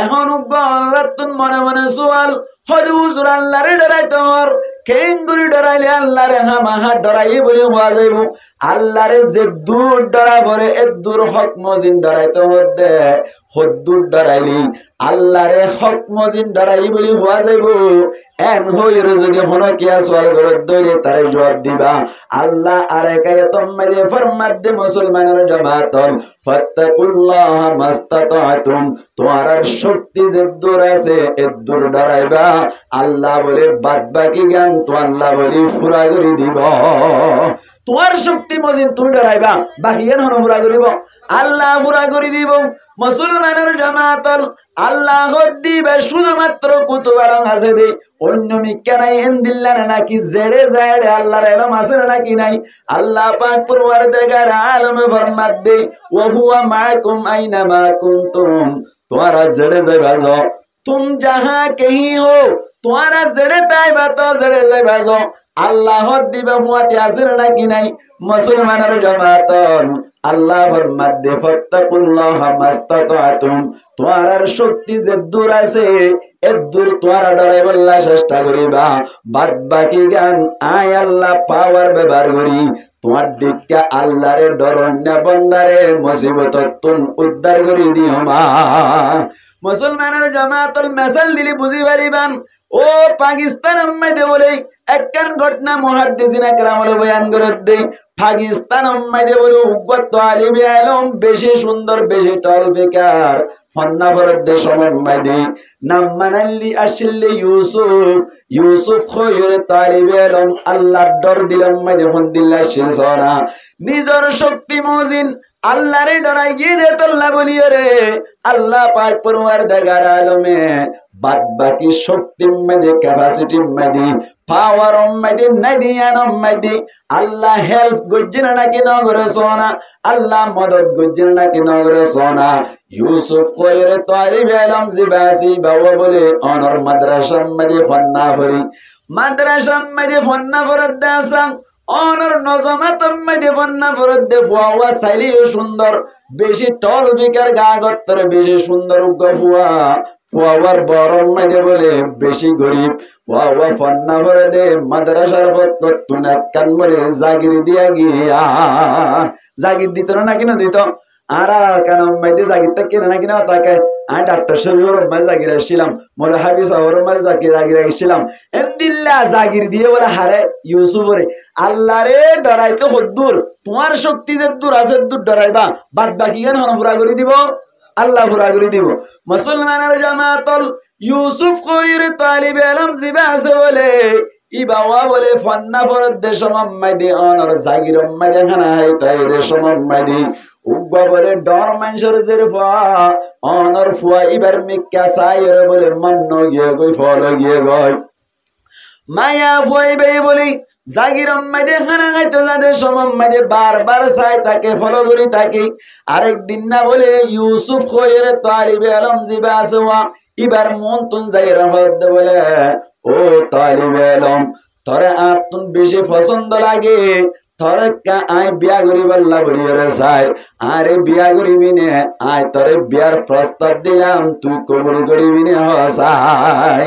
এখন উগ্রতুন মনে মনে সুয়াল হুজুর আল্লাহরে ডরাই তোর কেঙ্গুরি ডরাইলে আল্লাহরে হামাহা ডরাই বলি হওয়া যাইব। আল্লাহরে যে দূর ডরা ভরে এ দূর হক মজিন ডরাইতে হদে হদ্দুর ডরাইলি আল্লাহরে হক মজিন ডরাই বলি হওয়া যাইব। এন হইরে যদি হনো কিয়া সওয়াল করে দইলে তারে জবাব দিবা। আল্লাহ আরে কায়াতম মেরে ফরমান দে মুসলমানের জামাতল ফাত্তাকুল্লাহ মাস্তাতাতুম, তোমার শক্তি যে দূর আছে এ দূর ডরাইবা। আল্লাহ বলে বাদ বাকি জ্ঞান তো আল্লাহ বলি ফুরা করে দিব। তোমার শক্তি মজিন তুই ডরাইবা, বাকি জ্ঞান হনো ফুরা করিব আল্লাহ ফুরা করে দিব। মুসলমান মুসলমানের জামাতল আল্লাহ দিবে শুধুমাত্র কুতুবারং আছে দে অন্য মিক্কা নাই এন্দিল্লানে নাকি জেড়ে জেড়ে আল্লাহর ইলম আছে নাকি নাই আল্লাহ পাক পরওয়ারদিগার আলমে ফরমাত দে ওয়া হুয়া মাআকুম আইনা মা কুনতুম তোমারা জেড়ে যাইবা যাও तुम जहां कहीं हो तुम्हारा जड़े ताई बातो जड़े जाय बाजो আল্লাহ দিবে হুয়াতে আসেন নাকি নাই মুসলমানের জামাতন আল্লাহ ফরমাত দে ফাত্তাকুল্লাহ মাস্তাতাতুম তোমার শক্তি যে দূর আছে এত দূর তোমারা ডরাই বললা চেষ্টা করিবা বাদ বাকি গান আয় আল্লাহ পাওয়ার ব্যবহার করি তোমার দিককে আল্লাহরে ডরন্য বন্দারে মুসিবততুন উদ্ধার করি দিও মা মুসলমানের জামাতল মেসাল দিলি বুঝি পারিবান ও পাকিস্তান মধ্যে বলে একখান ঘটনা মুহাদ্দিসিনে কেরামে বয়ান করে দেই পাকিস্তান মধ্যে বলে উগ্গত আলিমে ইলম বেশি সুন্দর বেশি টল বেকার ফন্নাফরদ দেশ মধ্যে নাম মানাল্লি আসলে ইউসুফ খয়র তালিবে ইলম আল্লাহর ডর দিলাম মধ্যে ফন্দিল্লাহ শিলসনা নিজের শক্তি মজিন আল্লাহরে ডরাই গিয়ে দে তোল্লা বলিও রে আল্লাহ পাক পরওয়ারদিগার আলমে বাদ বাকি শক্তি মধ্যে ক্যাপাসিটি মধ্যে পাওয়ার মধ্যে নদিয়ান মধ্যে আল্লাহ হেল্প গজ্জিন নাকি নগরে সোনা আল্লাহ মদদ গজ্জিন নাকি নগরে সোনা ইউসুফ খয়র তালিবে ইলম জিবাসি বাবা বলে অনর মাদ্রাসা মধ্যে ফন্না ভরি মাদ্রাসা মধ্যে ফন্না ভরত দাসাং অনর নজমাত মধ্যে ফন্না ভরত দে ফুয়া সাইলিও সুন্দর বেশি টল বিকার গাগত্তর বেশি সুন্দর গফুয়া ফুয়ার বরম মধ্যে বলে বেশি গরিব ফুয়া ফন্না ভরে দে মাদ্রাসার পত্র তুনা কান বলে জাগির দিয়া গিয়া জাগির দিত না কিনা দিত আর কান মধ্যে জাগিরটা কিনে না কিনা তাকে আমি ডাক্তার শরীফের মাঝে জাগির আসছিলাম মোলা হাবিজ ওর মাঝে জাগির আসছিলাম এমদিল্লা জাগির দিয়ে বলে হারে ইউসুফরে আল্লাহ রে ডরাইতে হদ্দুর তোমার শক্তি যে দূর আছে দূর ডরাইবা বাদ বাকি গান হন পুরা করে দিব আল্লাহ পুরা করে দিব মুসলমানের জামাতল ইউসুফ খয়র তালিবে ইলম জিবা আছে বলে ই বাবা বলে ফন্না ফরদ দেশ মধ্যে অনর জাগির মধ্যে খানা হয় তাই দেশ মধ্যে উগ্গা বলে ডর মানুষের জের ফুয়া অনর ফুয়া এবার মিক্কা সাইরে বলে মন্ন গিয়ে গই ফল গিয়ে গই মায়া ফুয়াই বে বলি জাগির মধ্যে খানা খাইতে যাদের সময় মধ্যে বারবার চাই তাকে ফলো করি তাকে আরেকদিন না বলে ইউসুফ খয়র তালিবে ইলম জিবা আছে এবার মন তুন যাই রহদ বলে ও তালিবে ইলম তোরে আতুন বেশি পছন্দ লাগে তোরে কা আই বিয়া করিবার বলিরে চাই আরে বিয়া করিবি নে আই তোরে বিয়ার প্রস্তাব দিলাম তুই কবুল করিবি নে হসাই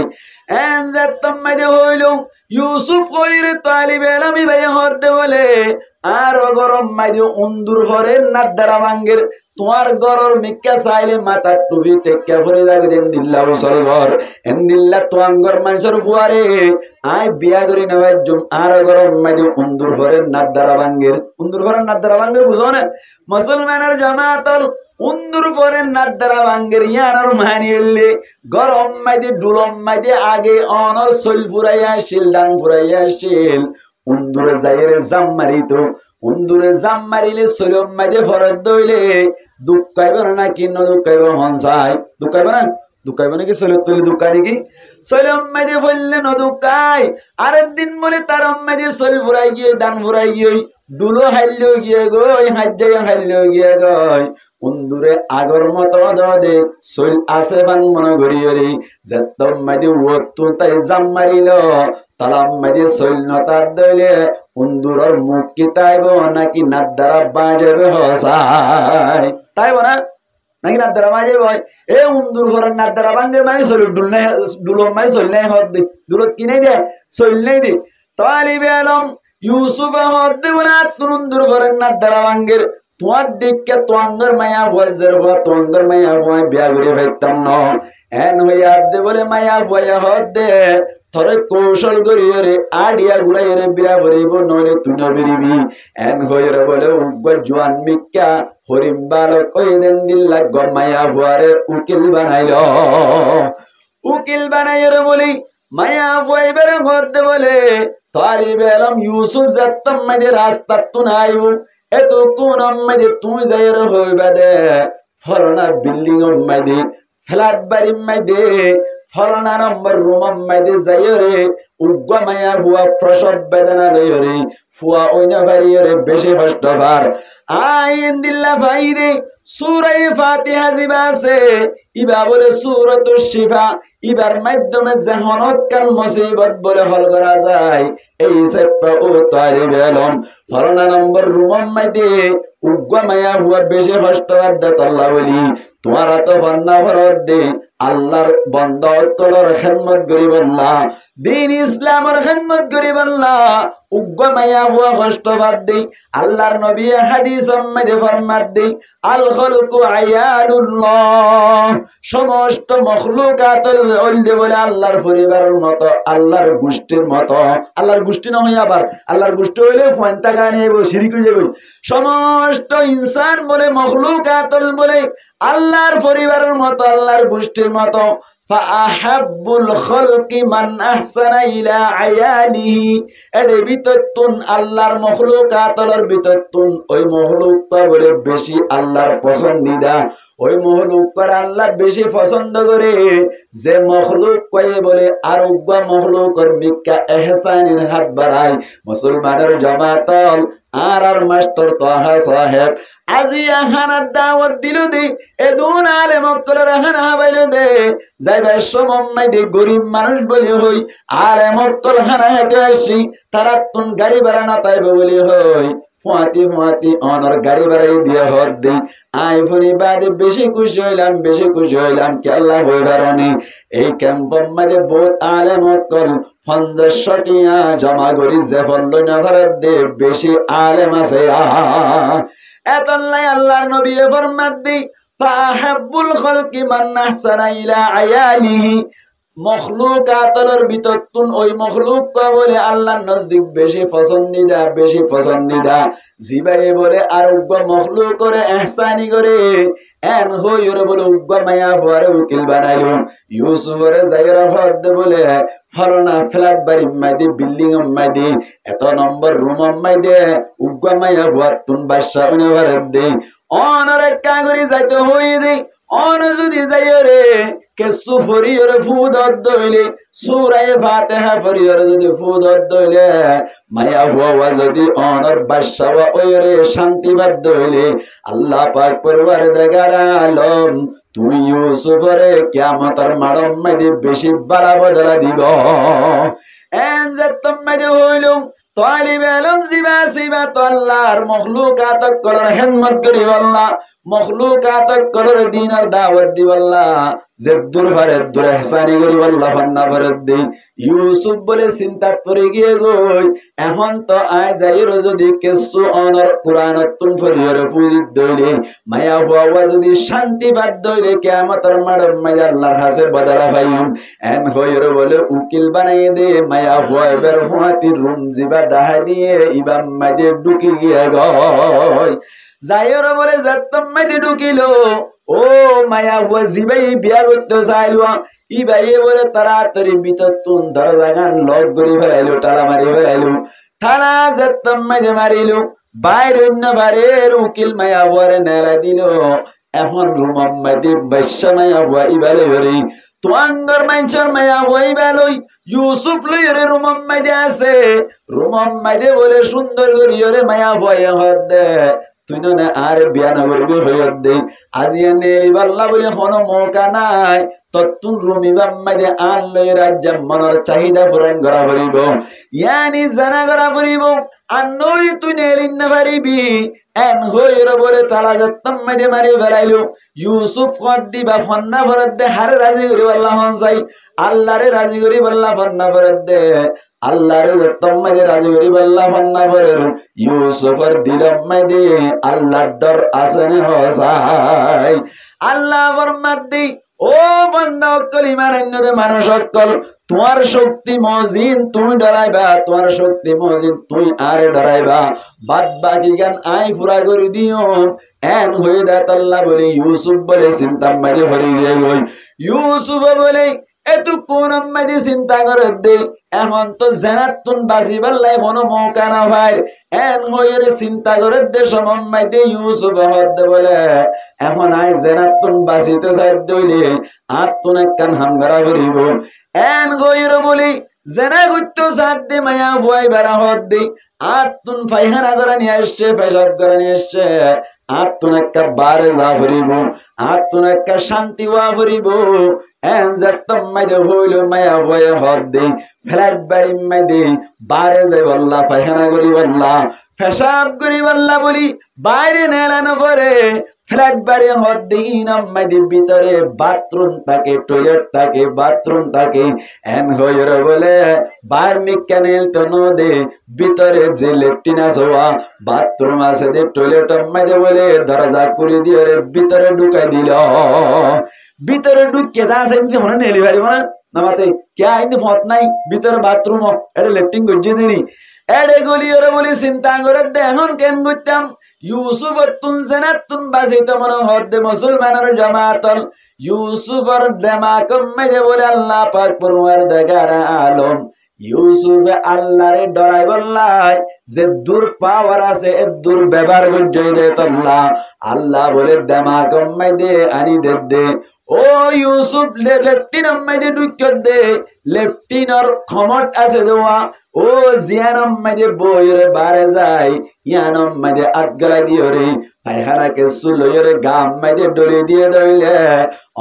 এন যে তোমাদের হইল ইউসুফ খয়র তালিবে ইলম ভাই হদ বলে আর গরম মাইদি উন্দুর ঘরে নাদ্দারা ভাঙ্গের তোমার গরর মিক্কা চাইলে মাথার টুপি টেক্কা ভরে যাবে দেন দিল্লা উসল ঘর এন দিল্লা তোয়াঙ্গর মানুষের ফুয়ারে আই বিয়া করি নেওয়ার জন্য আর গরম মাইদি উন্দুর ঘরে নাদ্দারা ভাঙ্গের বুঝো না মুসলমানের জামাতল উন্দুর পরে নাদ্দারা ভাঙ্গের ইয়ানোর মানিলে গরম মাইদি ডুলম মাইদি আগে অনর সইল ফুরাইয়া শিল ডান ফুরাইয়া শিল উন্দুরে যাইরে জাম মারিত উন্দুরে জাম মারিলে সলম মাইদে ফরদ দইলে দুঃখাইব না কি ন দুঃখাইব হনসাই দুঃখাইব নাকি সলত তুলি দুঃখা নাকি সলম মাইদে ফললে ন দুঃখাই আরেক দিন বলে তার মাইদে সল ফুরাই গিয়ে দান ফুরাই গিয়ে দুলো হাইলেও গিয়ে গই হাজ্জাই হাইলেও গিয়ে গই উন্দুরে আগর মতো দে সইল আছে বান মনে গড়িয়রি যেতম মাইদে ওতু তাই জাম মারিল তালাম মাইদে সইল নতার দইলে উন্দুরর মুখ কি তাইব নাকি নাদ্দারা বাজবে হসাই তাইব না নাকি নাদ্দারা বাজবে এ উন্দুর ঘরের নাদ্দারা বাঙ্গের মানে সইল ডুলম মানে সইল নাই হদ দে ডুলত কিনে দে সইল নাই দে তালিবে ইলম ইউসুফ হদ দে বলে তুরুন্দুর ঘরের নাদ্দারা বাঙ্গের তোমার দিককে তোয়াঙ্গর মায়া ভয়ের ভয় তোয়াঙ্গর মায়া ভয় বিয়া করে ফেলতাম ন এন হইয়া দে বলে মায়া ভয় হদ দে থরে কৌশল করিয়ে রে আডিয়া গুড়াইয়ে রে বিরা ভরিব নইলে তুই না বেরিবি এন হইয়ে রে বলে উগ্র জোয়ান মিক্কা হরিম বালক কই দেন দিল্লা গমায়া ভয়ারে উকিল বানাইয়ে রে বলি মায়া ভয় বেড়ে হদ দে বলে তালিবে ইলম ইউসুফ যাত্তম মাঝে রাস্তা তু নাইব এত কোন মাঝে তুই যাইর হইবা দে ফলনা বিল্ডিং মাইদে ফ্ল্যাট বাড়ি মাইদে ফলনা নম্বর রুম মাইদে যাইরে উগ্র মায়া হুয়া প্রসব বেদনা লইরে ফুয়া ওইনা বাড়িরে বেশি কষ্ট পার আইন দিল্লা ভাইরে সূরা ফাতিহা জিবা আছে ইবা বলে সূরাতুশ শিফা ইবার মাধ্যমে জাহানত কান মুসিবত বলে হল করা যায় এই সেপ্পা ও তালিব ইলম ফলনা নম্বর রুম মাইদে উগ্র মায়া হুয়া বেশি কষ্ট বাদ আল্লাহ বলি তোমারা তো বন্না ভরত দে আল্লাহর বান্দা তলর খিদমত করিব না দ্বীন ইসলামের খিদমত করিব না উগ্র মায়া হুয়া কষ্ট বাদ দে আল্লাহর নবী হাদিস মধ্যে ফরমাত দে আল খালকু আয়ালুল্লাহ সমস্ত মখলুকাত ওলদে বলে আল্লাহর পরিবারের মতো আল্লাহর গোষ্ঠীর মতো আল্লাহর গোষ্ঠী নয় আবার আল্লাহর গোষ্ঠী হইলে ফন্তা গানে শিরিক হয়ে যাবে সমস্ত ইনসান বলে মখলুকাত বলে আল্লাহর পরিবারের মতো আল্লাহর গোষ্ঠীর মতো ফাআহাব্বুল খালকি মান আহসানা ইলা আয়ালিহি এর ভিতরতুন আল্লাহর মখলুকাতর ভিতরতুন ওই মখলুকটা বলে বেশি আল্লাহর পছন্দিদা ওই মখলুকর আল্লাহ বেশি পছন্দ করে যে মখলুক কয়ে বলে আর উগ্র মখলুকর মিক্কা ইহসানের হাত বাড়ায় মুসলমানের জামাতল আর মাস্টার তাহা সাহেব আজি আহানার দাওয়াত দিল দে এদুন আলেম মক্কলের আহানা বাইল দে যাইবার সময় দে গরিব মানুষ বলি হই আলেম মক্কল খানা হাতে আসি তারা তুন গাড়ি ভাড়া না তাইবে বলি হই ফুয়াতি ফুয়াতি অনর গাড়ি ভাড়াই দিয়ে হদ দে আই ফরি বাদে বেশি খুশি হইলাম কে আল্লাহ হই কারণে এই ক্যাম্পের মধ্যে বহুত আলেম মক্কল 50 টিয়া জমা করি যে ফল না ভারত দে বেশি আলেম আছে এতলাই আল্লাহর নবী ফরমাত দি ফাহাব্বুল খালকি মান আহসানা ইলা আয়ালিহি মখলুকাতর ভিতরতুন ওই মখলুক বলে আল্লাহর নজদিক বেশি পছন্দিদা জিবাই বলে আর উগ্র মখলুক করে ইহসানি করে এন হইরে বলে উগ্র মায়া ভরে উকিল বানাইলো ইউসুফরে যাইরা হদ বলে ফলনা ফ্ল্যাট বাড়ি মাইদে বিল্ডিং মাইদে এত নম্বর রুম মাইদে উগ্র মায়া ভর তুন বাদশা উনি ভরে দে অনর কাগরি যাইতে হই দে অন যদি যাইরে কেসু ফরিয়রে ফুদত দইলে সূরা ফাতিহা ফরিয়রে যদি ফুদত দইলে মায়া হুয়া যদি অনর বাদশা ওইরে শান্তিবাদ দইলে আল্লাহ পাক পরওয়ারদিগার আলম তুই ইউসুফরে কিয়ামতের মাড়ম মধ্যে বেশি বাড়া বদলা দিব এন যেতম মধ্যে হইলো তালিব ইলম জিবা তো আল্লাহর মখলুকাত করার খিদমত করি আল্লাহ মখলুকাত করার দ্বীনের দাওয়াত দিব আল্লাহ জেদ্দুর ফারেদ দূর ইহসানি করি আল্লাহ ফান্না ফারেদ দেই ইউসুফ বলে চিন্তাত পড়ে গিয়ে গই এখন তো আয় যাইরো যদি কিছু অনর কুরআনত তুন ফরিয়রে ফুদিত দইলে মায়া হুয়া যদি শান্তি বাদ দইলে কিয়ামতের মাড়ম মায়া আল্লাহর কাছে বদলা পাইম এন হইরে বলে উকিল বানাই দে মায়া হুয়া বের হুয়াতি রুম জিবা দাহা দিয়ে ইবাম মাদে ঢুকি গিয়া গয় যাইরো বলে যাতম মাদে ঢুকিলো ও মায়া হুয়া জিবাই বিয়া করতে চাইলো ইবাই বলে তাড়াতাড়ি ভিতর তুন দরজা গান লক করে ফেলাইলো তালা মারি ফেলাইলো থানা যাতম মাদে মারিলো বাইরে অন্য বারের উকিল মায়া হুয়ারে নেড়া দিল এখন রুমাম মাদে বাইশা মায়া হুয়া ইবালে হরি তোয়াঙ্গর মাইনচর মায়া হই বেলই ইউসুফ লইরে রুমাম মাদে আছে রুমাম মাদে বলে সুন্দর করিয়রে মায়া ভয় হদে তুই না আর বিয়া না করবি হইত দে আজিয়া নেলি বাল্লা বলে কোনো মৌকা নাই ততুন রুমি বাম্মাদে আন লই রাজ্য মনের চাহিদা পূরণ করা করিব ইয়ানি জানা করা করিব আর নরি তুই নেলিন না পারিবি এন হইরে বলে তালা যাতম মাদে মারি ফেলাইলো ইউসুফ কদ দিবা ফন্না ভরত দে হারে রাজি করি আল্লাহ হন চাই আল্লাহরে রাজি করি আল্লাহ ফন্না ভরত দে আল্লাহরে যাতম মাদে রাজি করি আল্লাহ ফন্না ভরের ইউসুফের দিলম মাদে আল্লাহর ডর আসনে হসাই আল্লাহ ফরমাত দি ও বান্দা অক্কল ইমানের মানুষ অক্কল তোমার শক্তি মজিন তুই ডরাইবা তোমার শক্তি মজিন তুই আরে ডরাইবা বাদ বাকি গান আই পুরা করে দিও এন হয়ে দেয় আল্লাহ বলে ইউসুফ বলে চিন্তা মারি হরি গিয়ে গই ইউসুফ বলে এতক্ষণ আম্মাদি চিন্তা করে দে এখন তো জেনাতুন বাঁচিবার লাই কোনো মৌকা না ভাই এন হইরে চিন্তা করে দে সমম্মাই দে ইউসুফ হদ্দে বলে এখন আই জেনাতুন বাঁচিতে চাই দইলে আত্মন একখান হামগারা করিব এন হইরে বলি জেনা গুত্তো সাত দে মায়া ভুয়াই বেড়া হদ দে আত্মন ফাইহানা করে নিয়ে আসছে পেশাব করে নিয়ে আসছে আত্মন একটা বারে যা ফুরিব আত্মন একটা শান্তি ওয়া ফুরিব এন যাত্তম মাইদে হইল মায়া ভয়ে হদ দে ফ্লাইট বাড়ি মাইদে বারে যাই বললা পায়খানা করি বললা পেশাব করি বললা বলি বাইরে নেলানো করে ফ্ল্যাট বাড়ি হদ দিন মাইদে ভিতরে বাথরুম থাকে টয়লেট থাকে বাথরুম থাকে এন হইরে বলে বাইর মিকানেল তো নদে ভিতরে যে লেট্রিন আছে বাথরুম আছে দে টয়লেট মাইদে বলে দরজা খুলে দিয়ে ভিতরে ঢুকাই দিল ভিতরে ঢুকে দা আছে কি হনে নেলি পারিব না নামাতে কে আইনি ফত নাই ভিতরে বাথরুম এটা লেট্রিন গজ্জে দিনি এড়ে গলি ওরে বলি চিন্তা করে দে এখন কেন করতাম ইউসুফ তুন জেনাতুন বাসিত মন হদ্দে মুসলমানের জামাতল ইউসুফর দেমা কমে বলে আল্লাহ পাক পরওয়ারদিগার আলম ইউসুফ আল্লাহরে ডরাই বললাই যে দূর পাওয়ার আছে এ দূর ব্যবহার করতে দে আল্লাহ আল্লাহ বলে দেমা কমে দে আনি দে ও ইউসুফ লেফটিন আম্মাইদে ঢুক দে লেফটিনর ক্ষমত আছে দেওয়া ও জিয়ানম মাঝে বইরে বারে যায় ইয়ানম মাঝে আটগলা দিয়ে রে পায়খানা কে সুলরে গাম মাঝে ডলে দিয়ে দইলে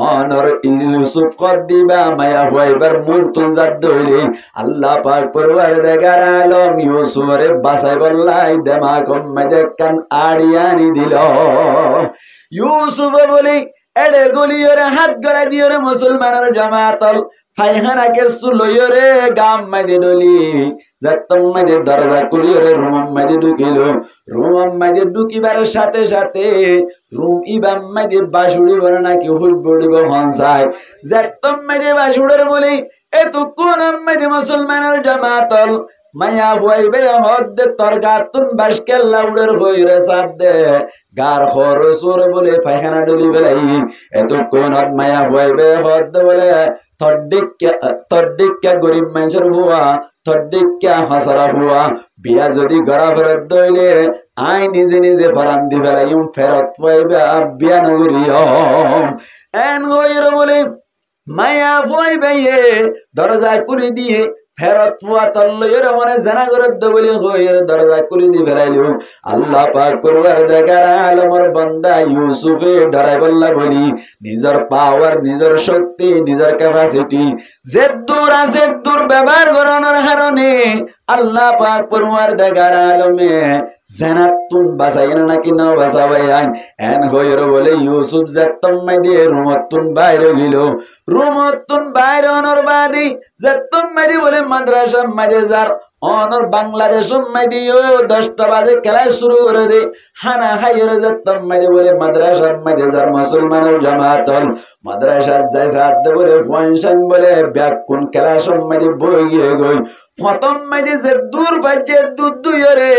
অনর ইউসুফ কর দিবা মায়া হইবার মন তুন জাত দইলে আল্লাহ পাক পরওয়ারদিগার আলম ইউসুফরে বাসাই বললাই দেমা কম মাঝে কান আড়িয়ানি দিল ইউসুফ বলি এড়ে গলিয়রে হাত গড়াই দিয়ে রে মুসলমানের জামাতল পায়খানা কে সুলরে গাম মাঝে ডলি যাত্তম মাঝে দরজা খুলিয়রে রুম মাঝে ঢুকিল রুম মাঝে ঢুকিবার সাথে সাথে রুম ইবাম মাঝে বাসুড়ি বলে নাকি হুড়বুড়িব হনসায় যাত্তম মাঝে বাসুড়ের বলি এতক্ষণ মাঝে মুসলমানের জামাতল মায়া হইবে হদ্দে তোর গাতুন বাসকেল্লা উড়ের হইরে সাদ দে গার খরচর বলে পায়খানা ডলি বেলাই এতক্ষণ মায়া হইবে হদ্দে বলে তদ্দিক্যা গরিব মানুষের হুয়া তদ্দিক্যা হাসারা হুয়া বিয়া যদি গড়া ফেরত দইলে আই নিজে নিজে ফরান দি বেলাইম ফেরত পাইবে বিয়া নগরীয় এন হইরে বলে মায়া হইবে দরজা খুলে দিয়ে ফেরত ফুয়া তল্লয়ের মনে জানা করে বলি হইয়ের দরজা করে দি ফেরাইল আল্লাহ পাক পরওয়ারদিগার আলমের বান্দা ইউসুফে ডরাই বল্লা বলি নিজের পাওয়ার নিজের শক্তি নিজের ক্যাপাসিটি যে দূর আছে দূর ব্যবহার করানোর কারণে আল্লাহ পাক পরওয়ারদিগার আলমে জানাতুন বাঁচাইন নাকি না বাঁচাবাই এন হইর বলে ইউসুফ জাতম মাইদে রুমতুন বাইরে গেল রুমতুন বাইরে অনর বাদি জাতম মাইদে বলে মাদ্রাসা মাঝে যার অনর বাংলাদেশ মাইদে 10টা বাজে ক্লাস শুরু করে দে হানা হাইরে জাতম মাইদে বলে মাদ্রাসা মাঝে যার মুসলমানের জামাতল মাদ্রাসা যায় সাদ বলে ফাংশন বলে ব্যাকুন ক্লাস মাইদে বই গিয়ে গই প্রথম মাইদে যে দূর বাজে দুইরে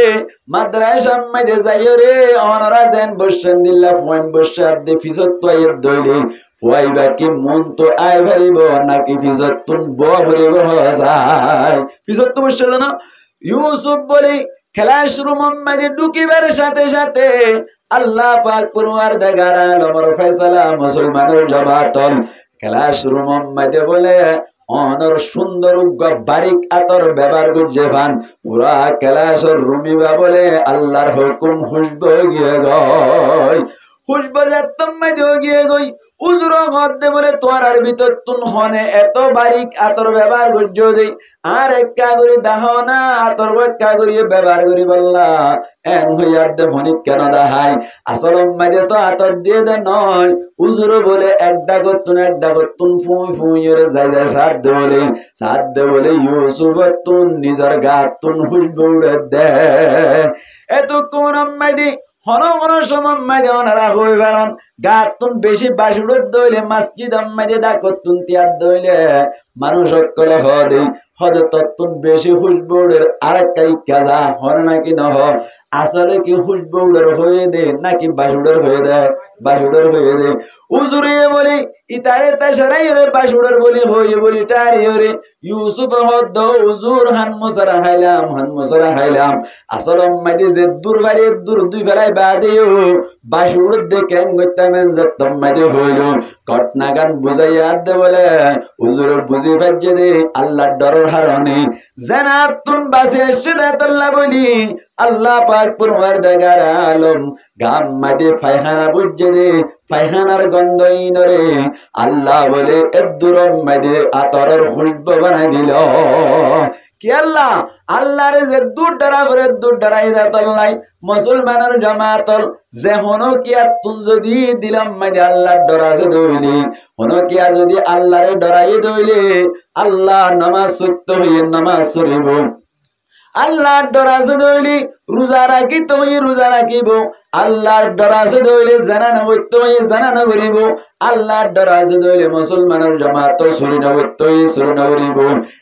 মাদ্রাসা মাইদে যাইও রে অনরা যেন বসেন দিল্লা ফোন বসার দে ফিজত তো আইত দইলে ফুয়াইবা কি মন তো আই ভারিব নাকি ফিজত তুন বহরিব হসাই ফিজত তো বসে না ইউসুফ বলি ক্লাস রুম মাইদে ঢুকিবার সাথে সাথে আল্লাহ পাক পরওয়ারদিগার আলমের ফয়সালা মুসলমানের জামাতল ক্লাস রুম মাইদে বলে অনর সুন্দর বারিক আতর ব্যবহার করছে ভান পুরা ক্লাসর রুমিবা বলে আল্লাহর হুকুম খুশব গিয়ে গই খুশব যাতম মাইদে গিয়ে গই উজর হদ্দে বলে তোর আর ভিতর তুন হনে এত বারিক আতর ব্যবহার করছো দে আর একটা করে দাও না আতর একটা করে ব্যবহার করি বললা এন হইয়ার দে হনিক কেন দাহাই আসল মাঝে তো আতর দিয়ে দে নয় উজর বলে একটা করতুন ফুই ফুইরে যাই যায় সাদ দে বলে ইউসুফ তুন নিজের গাত তুন খুশবু উড়ে দে এত কোন মাইদি হন হন সময় মাইদে ওনারা হই বেরন গাতুন বেশি বাসুড়ত দইলে মসজিদ মাইদে ডাকতুন তিয়ার দইলে মানুষ করে হদে তত্তুন বেশি খুশবুড়ের আরেকটাই কাজা হন নাকি নহ আসলে কি খুশবুড়ের হয়ে দে নাকি বাসুড়ের হয়ে দে বাসুডর হয়ে দে উজুরে বলি ইতারে তাশারাই রে বাসুডর বলি হয়ে বলি টারি রে ইউসুফ হদ উজুর হান মুসরা খাইলাম আসলম মাদি যে দূর বাড়ি দূর দুই ফেলাই বাদেও বাসুর দেখে গইতামেন যতম মাদি হইল ঘটনা গান বুঝাইয়া দে বলে উজুর বুঝি বাজে দে আল্লাহর ডরের হারনে জানাতুন বাসে সিদাতুল্লাহ বলি আল্লাহ পাক পরওয়ারদিগার আলম গাম মাদি ফায়খানা বুঝে দে ফায়খানার গন্ধই নরে আল্লাহ বলে এদুরম মাদি আতরের খুশবু বানাই দিল কি আল্লাহ আল্লাহর যে দূর ডরা করে দূর ডরাই দাতলাই মুসলমানের জামাতল যে হনো কিয়া তুন যদি দিলাম মাদি আল্লাহর ডরাছে দইলি হনো কিয়া যদি আল্লাহরে ডরাই দইলে আল্লাহ নামাজ সত্য হইয়ে নামাজ সরিব আল্লাহর ডরাছে দইলি রোজা রাখি তুমি রোজা রাখিব আল্লাহর ডরাছে দইলে জানানো হইতো জানানো করিব আল্লাহর ডরাছে দইলে মুসলমানের জামাত সুরি না হইতো সুরি না করিব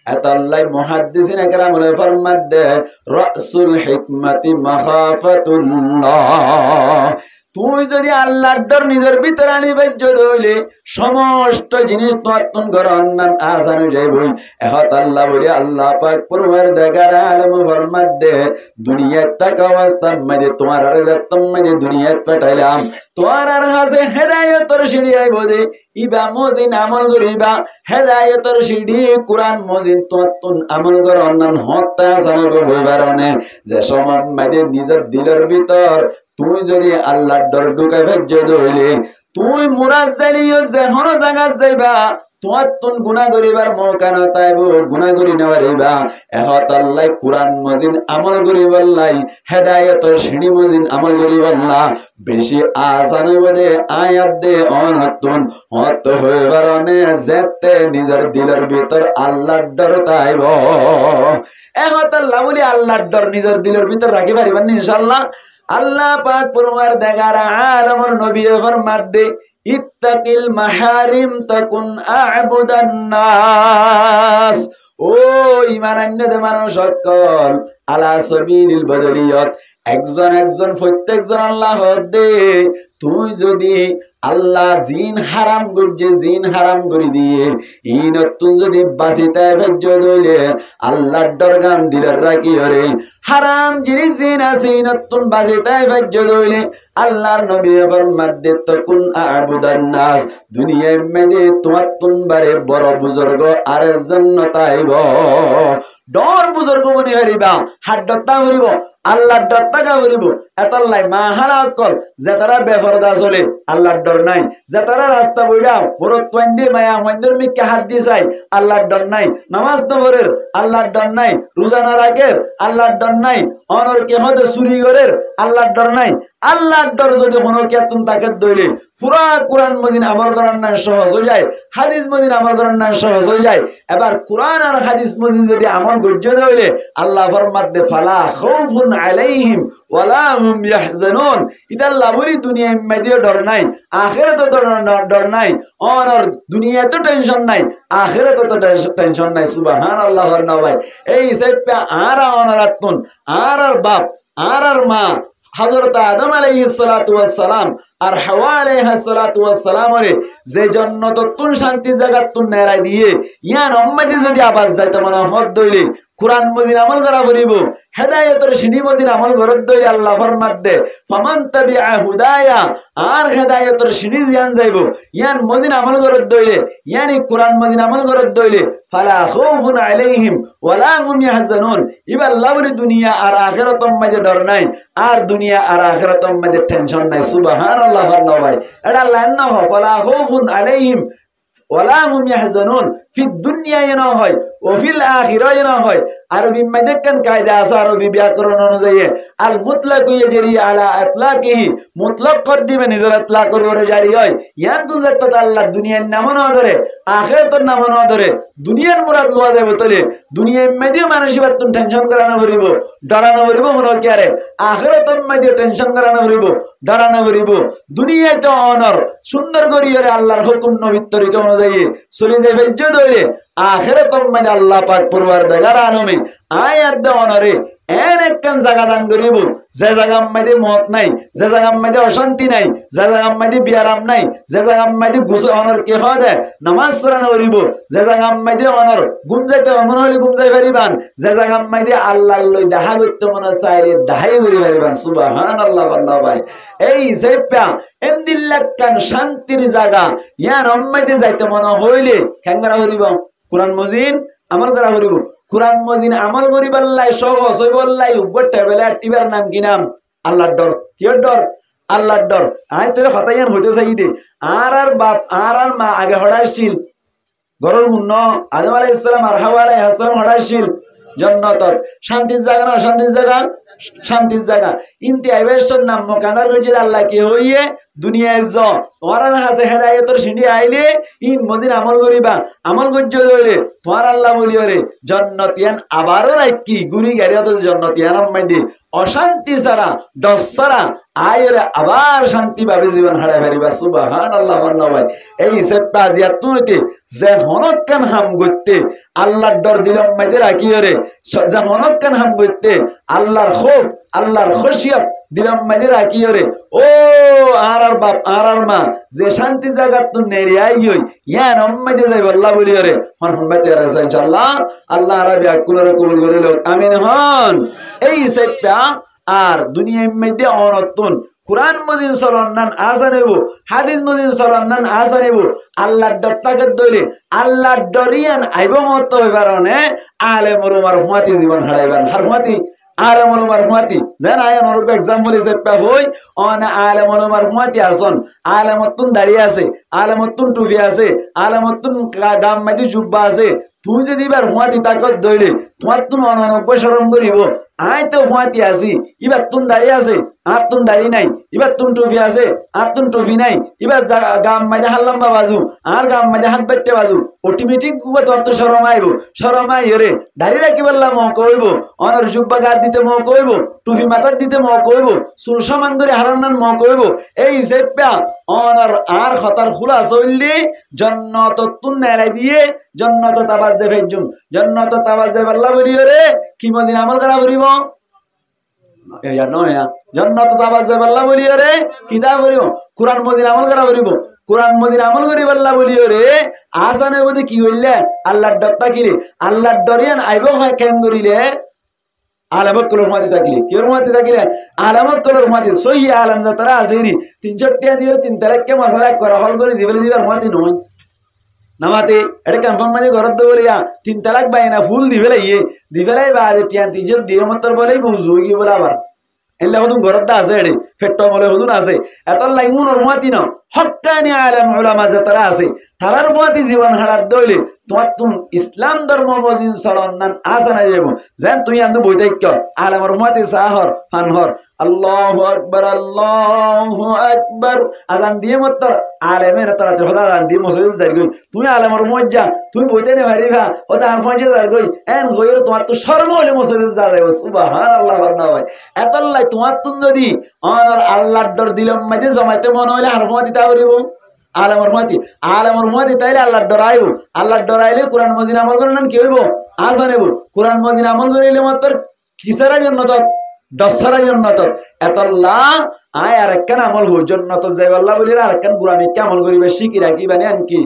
এত আল্লাহ মুহাদ্দিসিন একরাম বলে ফরমাত দে রাসুল হিকমতি মাখাফাতুল্লাহ তুই যদি আল্লাহর ডর নিজের ভিতরে আনিবাই হইলে সমস্ত জিনিস তোর ঘরে অন্যান্য আসানো যাইবই এখন আল্লাহ বলি আল্লাহ পাক পরওয়ারদিগার আলম ফরমাত দে দুনিয়ার তাক অবস্থা মাঝে তোমার আর যাতম মাঝে দুনিয়ার পাঠাইলাম তোমার আর হাসে হেদায়েতর সিঁড়ি আইব দে ইবা মজিন আমল করিবা হেদায়েতর সিঁড়ি কোরআন মজিন তোর আমল করে অন্যান্য হত্যা আসানো হইবার অনে যে সময় মাঝে নিজের দিলের ভিতর তুই যদি আল্লাহর ডর ঢুকাই ভেজে দইলে তুই মুরাদ যাইলিও যে হনো জায়গা যাইবা তোমার তুন গুনাহ করিবার মৌকা না তাইব গুনাহ করি নেওয়ারিবা এহত আল্লাহ কোরআন মজিন আমল করি বললাই হেদায়েতর সিঁড়ি মজিন আমল করি বললা বেশি আসানে বদে আয়াত দে অনতুন হত হইবার অনে যেতে নিজের দিলের ভিতর আল্লাহর ডর তাইব এহত আল্লাহ বলি আল্লাহর ডর নিজের দিলের ভিতর রাখি পারিবেন ইনশাআল্লাহ আল্লাহ পাক পরওয়ারদিগার আলমের নবী ফরমাত দে ইত্তাকিল মাহারিম তাকুন আ'বুদান নাস ও ঈমান আনতে মানুষ সকল আলা সাবিলিল বদলিয়ত একজন প্রত্যেকজন আল্লাহ দে তুই যদি আল্লাহ জিন হারাম করছে জিন হারাম করে দিয়ে ইনতুন যদি বাঁচিতে ভেজ্য দইলে আল্লাহর ডরগান দিলের রাখি হরে হারাম জিনিস জিন আছে ইনতুন বাঁচিতে ভেজ্য দইলে আল্লাহর নবী ফরমাত দে তাকুন আ'বুদান নাস দুনিয়ায় মেদে তোমার তুনবারে বড় বুজুর্গ আর জান্নাত আইব ডর বুজুর্গ বনি হরিবা হাত ডত্তা হরিব আল্লাহর ডর টাকা করিব এতলাই মাহারা অকল যে তারা বেফরদা চলে আল্লাহর ডর নাই যে তারা রাস্তা বইডাও বড় তোয়ান্দি মায়া মন্দর মিকে হাত দিয়ে চাই আল্লাহর ডর নাই নামাজ নবরের আল্লাহর ডর নাই রোজা না রাখের আল্লাহর ডর নাই অনর কে হতে চুরি করের আল্লাহর ডর নাই আল্লাহর ডর যদি কোনো কেতুন তাকে দইলে পুরা কোরআন মজিন আমল করার না সহজ হয়ে যায় হাদিস মজিন আমল করার না সহজ হয়ে যায় এবার কোরআন আর হাদিস মজিন যদি আমল গজ্জ দইলে আল্লাহ ফরমাত দে ফালা খাউফুন আলাইহিম ওয়ালা হুম ইয়াহজানুন ইদাল্লাহ বলি দুনিয়ায় মেদিও ডর নাই আখিরাতে তো ডর নাই অনর দুনিয়াতে তো টেনশন নাই আখিরাতে তো টেনশন নাই সুবহানাল্লাহ না ভাই এই সেপে আর অনরাতুন আর বাপ আর মা হযরত আদম আলাইহিস সালাতু ওয়াস সালাম আর হাওয়া আলাইহিস সালাতু ওয়াস সালাম রে যে জান্নাত তুন শান্তি জায়গা তুন নেরাই দিয়ে ইয়ান উম্মতি যদি আবাস যাইতে মনে হদ দইলে কোরআন মজিন আমল করা করিব হেদায়েতের সিনি মজিন আমল করত দইলে আল্লাহ ফরমাত দে ফামান তাবিআ হুদায়া আর হেদায়েতের সিনি জিয়ান যাইব ইয়ান মজিন আমল করত দইলে ইয়ানি কোরআন মজিন আমল করত দইলে ফালা খাউফুন আলাইহিম ওয়ালা হুম ইয়াহজানুন ইবা আল্লাহ বলি দুনিয়া আর আখিরাতের মধ্যে ডর নাই আর দুনিয়া আর আখিরাতের মধ্যে টেনশন নাই সুবহানাল্লাহ ভাই এটা আল্লাহ না হয় ফালা খাউফুন আলাইহিম ওয়ালা হুম ইয়াহজানুন ফি দুনিয়া না হয় ও ফিল আখিরায় না হয় আরবি মধ্যে কায়দা আছে আরবি ব্যাকরণ অনুযায়ী আল মুতলাক ইয়াজরি আলা ইতলাকিহি মুতলাক কদ্দিমে নিজের ইতলাকের উপরে জারি হয় ইয়ান তুন যত আল্লাহ দুনিয়ার নাম না ধরে আখিরাতের নাম না ধরে দুনিয়ার মুরাদ লওয়া যাবে তলে দুনিয়ার মধ্যে মানুষিবাত তুন টেনশন করানো করিব ডরানো করিব মনে কি আরে আখিরাতের মধ্যে টেনশন করানো করিব ডরানো করিব দুনিয়ায় তো অনর সুন্দর করিয়ে আল্লাহর হুকুম নবীর তরিকা অনুযায়ী চলে যাবে ইজ্জত হইলে আখিরাতের মধ্যে আল্লাহ পাক পরওয়ারদিগার আলমে আয়াত দেওয়ানরে এন একখান জায়গা দান করিব যে জায়গা মাইদে মত নাই, যে জায়গা মাইদে অশান্তি নাই, যে জায়গা মাইদে বিয়ারাম নাই, যে জায়গা মাইদে গুছে অনর কে হয় দেয় নামাজ পড়ানো করিব, যে জায়গা মাইদে অনর ঘুম যাইতে মনে হলে ঘুম যাই পারিবান, যে জায়গা মাইদে আল্লাহ লই দেখা করতে মনে চাইলে দাহাই করি পারিবান। সুবহানাল্লাহ। আল্লাহ ভাই এই যে পা এন্দিল্লাকান শান্তির জায়গা ইয়ান অম্মাইতে যাইতে মনে হইলে কেঙ্গারা করিব কোরআন মজিদ আমল করা করিব। কোরআন মজিদ আমল করিবার লাই সহজ হইব লাই উগ্র টেবিলে টিবার নাম কি নাম? আল্লাহর ডর। কিয়র ডর? আল্লাহর ডর। আয় তোরে হতাইয়ান হইতে চাই দে আর বাপ আর মা আগে হড়াইছিল গরুর হুন্ন আদম আলাইহিস সালাম আর হাওয়া আলাইহিস সালাম হড়াইছিল জান্নাতত। শান্তির জায়গা না শান্তির জায়গা? শান্তির জায়গা। ইনতি আইবেশন নাম মোকানার কইছে আল্লাহ কি হইয়ে দুনিয়ার জ তোমার কাছে হেদায়েতর সিঁড়ি আইলে ইন মদিন আমল করিবা, আমল করজ হইলে তোমার আল্লাহ বলিও রে জান্নাতিয়ান আবারও রাখি গুনি গাড়িয়াত জান্নাতিয়ান মাইদি অশান্তি ছাড়া ডস ছাড়া আয়রে আবার শান্তি ভাবে জীবন হারাই পারিবা। সুবহানাল্লাহ। ভাই এই সেপ্পা জিয়া তুইতে যে হনকান হাম করতে আল্লাহর ডর দিলাম মাইদে রাখিও রে, যে হনকান হাম করতে আল্লাহর খৌফ আল্লাহর খশিয়ত দিলাম মাইদে রাখিও রে। ও আর বাপ আর মা যে শান্তি জায়গা তো নেড়ে আই গই ইয়ান অম্মাইদে যাইব আল্লাহ বলিও রে হন হন বাইতে আছে ইনশাআল্লাহ। আল্লাহ রাবি আকুলরে কবুল করে লোক আমিন হন। এই সেপ্পা আর দুনিয়ার মধ্যে অনতুন কুরআন মজিদ চলন্নান আশা নেব, হাদিস মজিদ চলন্নান আশা নেব। আল্লাহর ডরটাকে দইলে আল্লাহর ডরিয়ান আইব মত হইবারনে আলেমর উমার হুয়াতি জীবন হারাইবান। হার হুয়াতি আলেমর উমার হুয়াতি যেন আয়ন অনুরূপ এক্সাম্পল হিসেবে হই অন আলেমর উমার হুয়াতি আসন আলেমতুন দাঁড়িয়ে আছে, আলেমতুন টুপি আছে, আলেমতুন গাম মাদি জুব্বা আছে। তুই যদি এবার হুয়াতি তাকত দইলে তোমার তুন অননব্বই শরম করিব আই তো হুয়াতি আছি এবার তুন দাঁড়িয়ে আছে আর তুন দাঁড়িয়ে নাই, এবার তুন টুপি আছে আর তুন টুপি নাই, এবার গাম মাঝে হাত লম্বা বাজু আর গাম মাঝে হাত বেটে বাজু অটোমেটিক তোর তো শরম আইব। শরম আই রে দাঁড়িয়ে রাখি পারলাম মহ কইব, অনর জুব্বা গাত দিতে মহ কইব, টুপি মাথার দিতে মহ কইব, চুল সমান করে হারান্নান মহ কইব। এই সেপ্পা অনর আর হতার খুলা চললি জন্নত তুন নেড়াই দিয়ে জন্নত তাবাজ যে ভেজুম জন্নত তাবাজ যে পাল্লা বলিও রে কি মদিন আমল করা করিব জন্নত তাবাজ যে পাল্লা বলিও রে কিতা করিব কুরআন মদিন আমল করা করিব। কুরআন মদিন আমল করি পাল্লা বলিও রে আসানে বদি কি হইলে আল্লাহর ডরটা কিরে আল্লাহর ডরিয়ান আইব হয় কেন করিলে আলামত কলর মাতি থাকিলে কেউ মাতি থাকিলে আলামত কলর মাতি সহি আলম যা তারা আসেরি 300 টাকা দিয়ে 3 তারিখকে মশলা করা হল করে দিবেলে দিবার মাতি নয় নামাতে এটা কনফার্ম মাঝে ঘরত দেবো বলিয়া 3 তালাক বাই না ফুল দিবেলাই দিবেলাই বা টিয়া 300 দিয়ে মতর বলেই বুঝু কি বলে আবার এলা হদুন ঘরত দা আছে এডে ফেট্টো বলে হদুন আছে এত লাইমুন ওর মাতি না হক্কানি আলেম উলামা যা তারা আছে তারার মাতি জীবন হারাত দইলে তোমার তুম ইসলাম ধর্ম মজিন সরন্নান আসানা যাব যেন তুই আন্দু বইতাইক আলেমর মাতি সাহর ফানহর আল্লাহু আকবার আজান দিয়ে মতর আলেমের তারা খোদা আজান দিয়ে মসজিদ যাই গই তুই আলেমর মজ্জা তুই বইতে নে পারিবা ও তার ফজে যাই গই এন গইর তোমার তো শরম হইলে মসজিদ যা যাইব সুবহানাল্লাহ। বান্দা ভাই এতলাই তোমার তুন যদি অনার আল্লাহর ডর দিলম মাঝে জমাইতে মন হইলে আর মাতি তা করিব আলেমর মাতি তাইলে আল্লাহর ডর আইব। আল্লাহর ডর আইলে কোরআন মজিদ আমল করেন কি হইব আশা নেব। কোরআন মজিদ আমল করিলে মাত্র কিসারা জন্নত দশরা জন্নত এতল্লা আয় আর একখান আমল হো জন্নত যাইবাল্লাহ বলি আর একখান গুলামিকে আমল করিবে শিখি রাখি বানি আনকি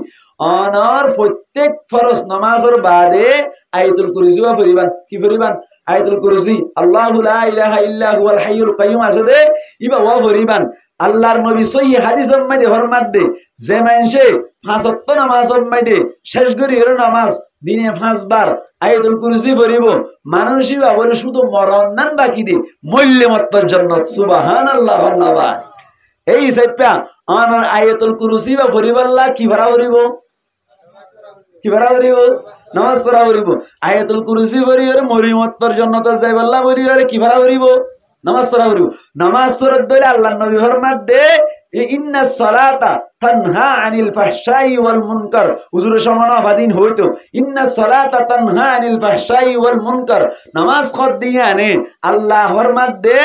অনর প্রত্যেক ফরজ নামাজের বাদে আয়াতুল কুরসি পড়িবান। কি পড়িবান? আয়াতুল কুরসি আল্লাহু লা ইলাহা ইল্লা হুয়াল হাইয়ুল কাইয়ুম আছে দে ইবা ওয়া পড়িবান। আল্লাহর নবী সহিহ হাদিসের মধ্যে ফরমাত দে যে মানুষে 5 ওয়াক্ত নামাজের মধ্যে শেষ করি এর নামাজ দিনে 5 বার আয়াতুল কুরসি পড়িব মানুষই বাবরে শুধু মরণ নান বাকি দি মূল্য মত জান্নাত। সুবহানাল্লাহ। ভাই এই সেপ্পা আনার আয়াতুল কুরসি বা পড়িবাল্লাহ কি ভরা পড়িব কি ভরা পড়িব নামাজ পড়া পড়িব আয়াতুল কুরসি পড়ি এর মরিমত্তর জান্নাত যাইবাল্লাহ পড়ি এর কি ভরা পড়িব নামাজ পড়া পড়িব। নামাজ পড়ার দইলে আল্লাহর নবী ফরমাত দে ইন্নাস সালাতা তানহা আনিল ফাহশাই ওয়াল মুনকার হুজুর সমানাবাদিন হইতো ইন্নাস সালাতা তানহা আনিল ফাহশাই ওয়াল মুনকার নামাজ খদ দিয়ে আনে আল্লাহ ফরমাত দে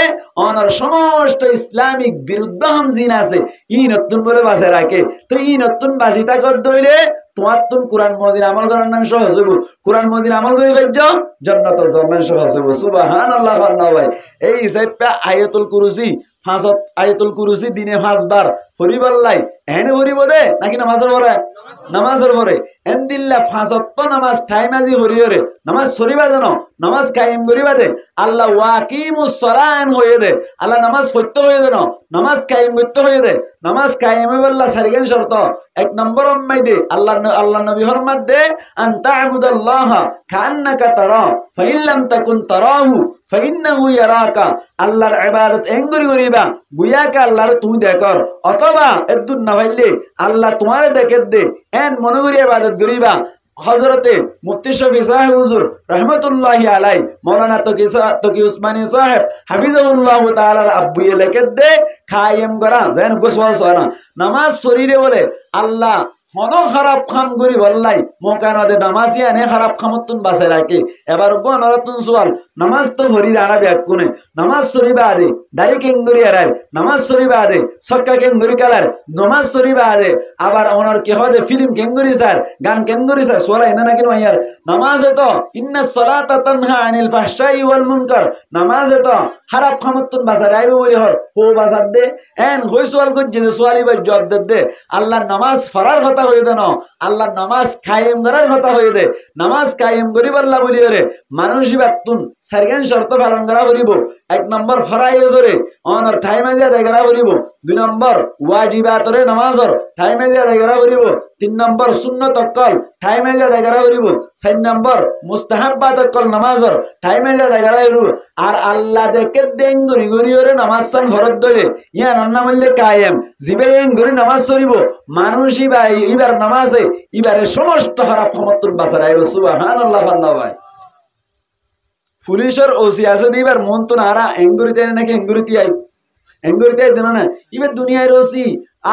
অনর সমস্ত ইসলামিক বিরুদ্ধ হামজিন আছে ই নতুন বলে বাসে রাখে তো ই নতুন বাসিতা কর দইলে তোমার তুন কোরআন মজিদ আমল করার নাম সহজ হইব কোরআন মজিদ আমল করি ভাজ্য জান্নাত জান্নাত সহজ হইব সুবহানাল্লাহ ভাই এই হিসাবে আয়াতুল কুরসি ফাঁসত আয়াতুল কুরসি দিনে 5 বার পড়িবার লাই এনে পড়িব দে নাকি নামাজের পরে নামাজের পরে এন্দিল্লা ফাঁসত নামাজ টাইম আজি হরিয়রে নামাজ সরিবা জানো নামাজ কায়েম করিবা দে আল্লাহ ওয়াকিমুস সালান হয়ে দে আল্লাহ নামাজ পড়তে হয়ে দে নামাজ কায়েম করতে হয়ে দে নামাজ কায়েম বল্লা সারিগান শর্ত 1 নম্বর উম্মাই দে আল্লাহ নবী ফরমাত দে আন তা'বুদাল্লাহ কান্নাকা তারা ফাইন লাম তাকুন তারাহু ফাইন্নাহু ইয়ারাকা আল্লাহর ইবাদত এঙ্গুরি করিবা গুয়াকা আল্লাহর তুই দেখর অথবা এদুন না ভাইলে আল্লাহ তোমারে দেখে দে এন মনে করি ইবাদত করিবা হযরতে মুফতি শফি সাহেব হুজুর রাহমাতুল্লাহি আলাই মাওলানা তকি উসমানী সাহেব হাফিজাহুল্লাহ তাআলার আব্বুয়ে লেখে দে কায়েম করা যেন গোসওয়াল সরা নামাজ শরীরে বলে আল্লাহ হনো খারাপ কাম করি বললাই মোকানাদে নামাজি আনে খারাপ কামতুন বাঁচাই রাখে এবার গণরাতুন সোয়াল নামাজ তো হরি রানা ব্যাগ কোনে নামাজ শরীবা আদে দাড়ি কেঙ্গুরি আরায় নামাজ শরীবা আদে সক্কা কেঙ্গুরি কালার নামাজ শরীবা আদে আবার ওনার কি হদে ফিল্ম কেঙ্গুরি স্যার গান কেঙ্গুরি স্যার সোলা এনা নাকি নয়ার নামাজে তো ইন্নাস সালাতা তানহা আনিল ফাহশাই ওয়াল মুনকার নামাজে তো খারাপ কামতুন বাঁচাই রাইবে বলি হর হো বাঁচাত দে এন হই সোয়াল করছে যে সোয়ালি বা জবাব দে আল্লাহ নামাজ ফরার কথা হয়ে দেন আল্লাহ নামাজ কায়েম করার কথা হয়ে দে নামাজ কায়েম করি বললা বলি রে মানুষই বাতুন সারিগান শর্ত পালন করা করিব 1 নম্বর ফরাইজরে অনর টাইমে যা আদায় করা করিব 2 নম্বর ওয়াজিবাতরে নামাজর টাইমে যা আদায় করা করিব 3 নম্বর সুন্নত অকল টাইমে যা আদায় করা করিব 4 নম্বর মুস্তাহাব্বাত অকল নামাজর টাইমে যা আদায় করা করিব আর আল্লাহ দেখে দেন গরি গরি ওরে নামাজ তান ফরজ দইলে ইয়া নান্না মল্লে কায়েম জিবে গরি নামাজ পড়িব মানুষই ভাই এবার নামাজে এবারে সমস্ত খারাপ ক্ষমতুন বাঁচা রাইব সুবহানাল্লাহ ভাই পুলিশের ওসি আছে দিবার মন তো নারা এঙ্গুরিতে নাকি এঙ্গুরিতে দেন না এবার দুনিয়ার ওসি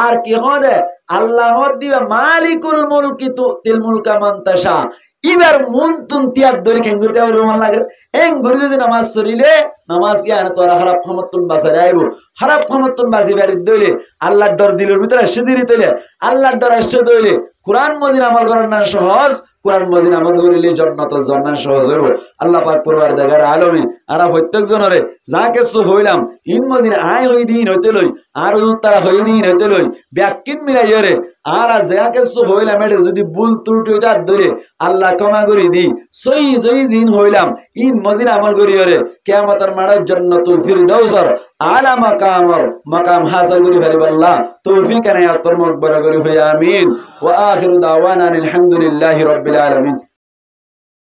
আর কি হদে আল্লাহ দিবা মালিকুল মুলকি তুতিল মুলকা মান তাশা এবার মন তুন তিয়াদ দরি এঙ্গুরিতে আর মন লাগে এঙ্গুরি যদি নামাজ পড়িলে নামাজ ইয়ান তোরা খারাপ ক্ষমতুন বাঁচা রাইব খারাপ ক্ষমতুন বাঁচি বাড়ি দইলে আল্লাহর ডর দিলের ভিতরে এসে দিলে আল্লাহর ডর এসে দইলে কোরআন মজিদ আমল করার না সহজ কোরআন মজিদ আমল করিলে জান্নাত জান্নাত সহজ হইব আল্লাহ পাক পরওয়ারদিগার আলমে আর প্রত্যেক জনরে যা কিছু হইলাম ইন মজিদ আয় হই দিন হইতে লই আর তারা হই দিন হইতে লই ব্যাকিন মিলাইরে আর যা কিছু হইলাম এটা যদি ভুল ত্রুটি হইতা ধরে আল্লাহ ক্ষমা করে দি সহি সহি জিন হইলাম ইন মজিদ আমল করিরে কিয়ামতের মাঠে জান্নাতুল ফিরদাউসর আলা মাকাম হাসিল করি পারিবাল্লাহ তৌফিক এনায়াত ফরমাক বড় করি হই আমিন ওয়া আখিরু দাওয়ানা আলহামদুলিল্লাহি রাব্বিল আলামিন।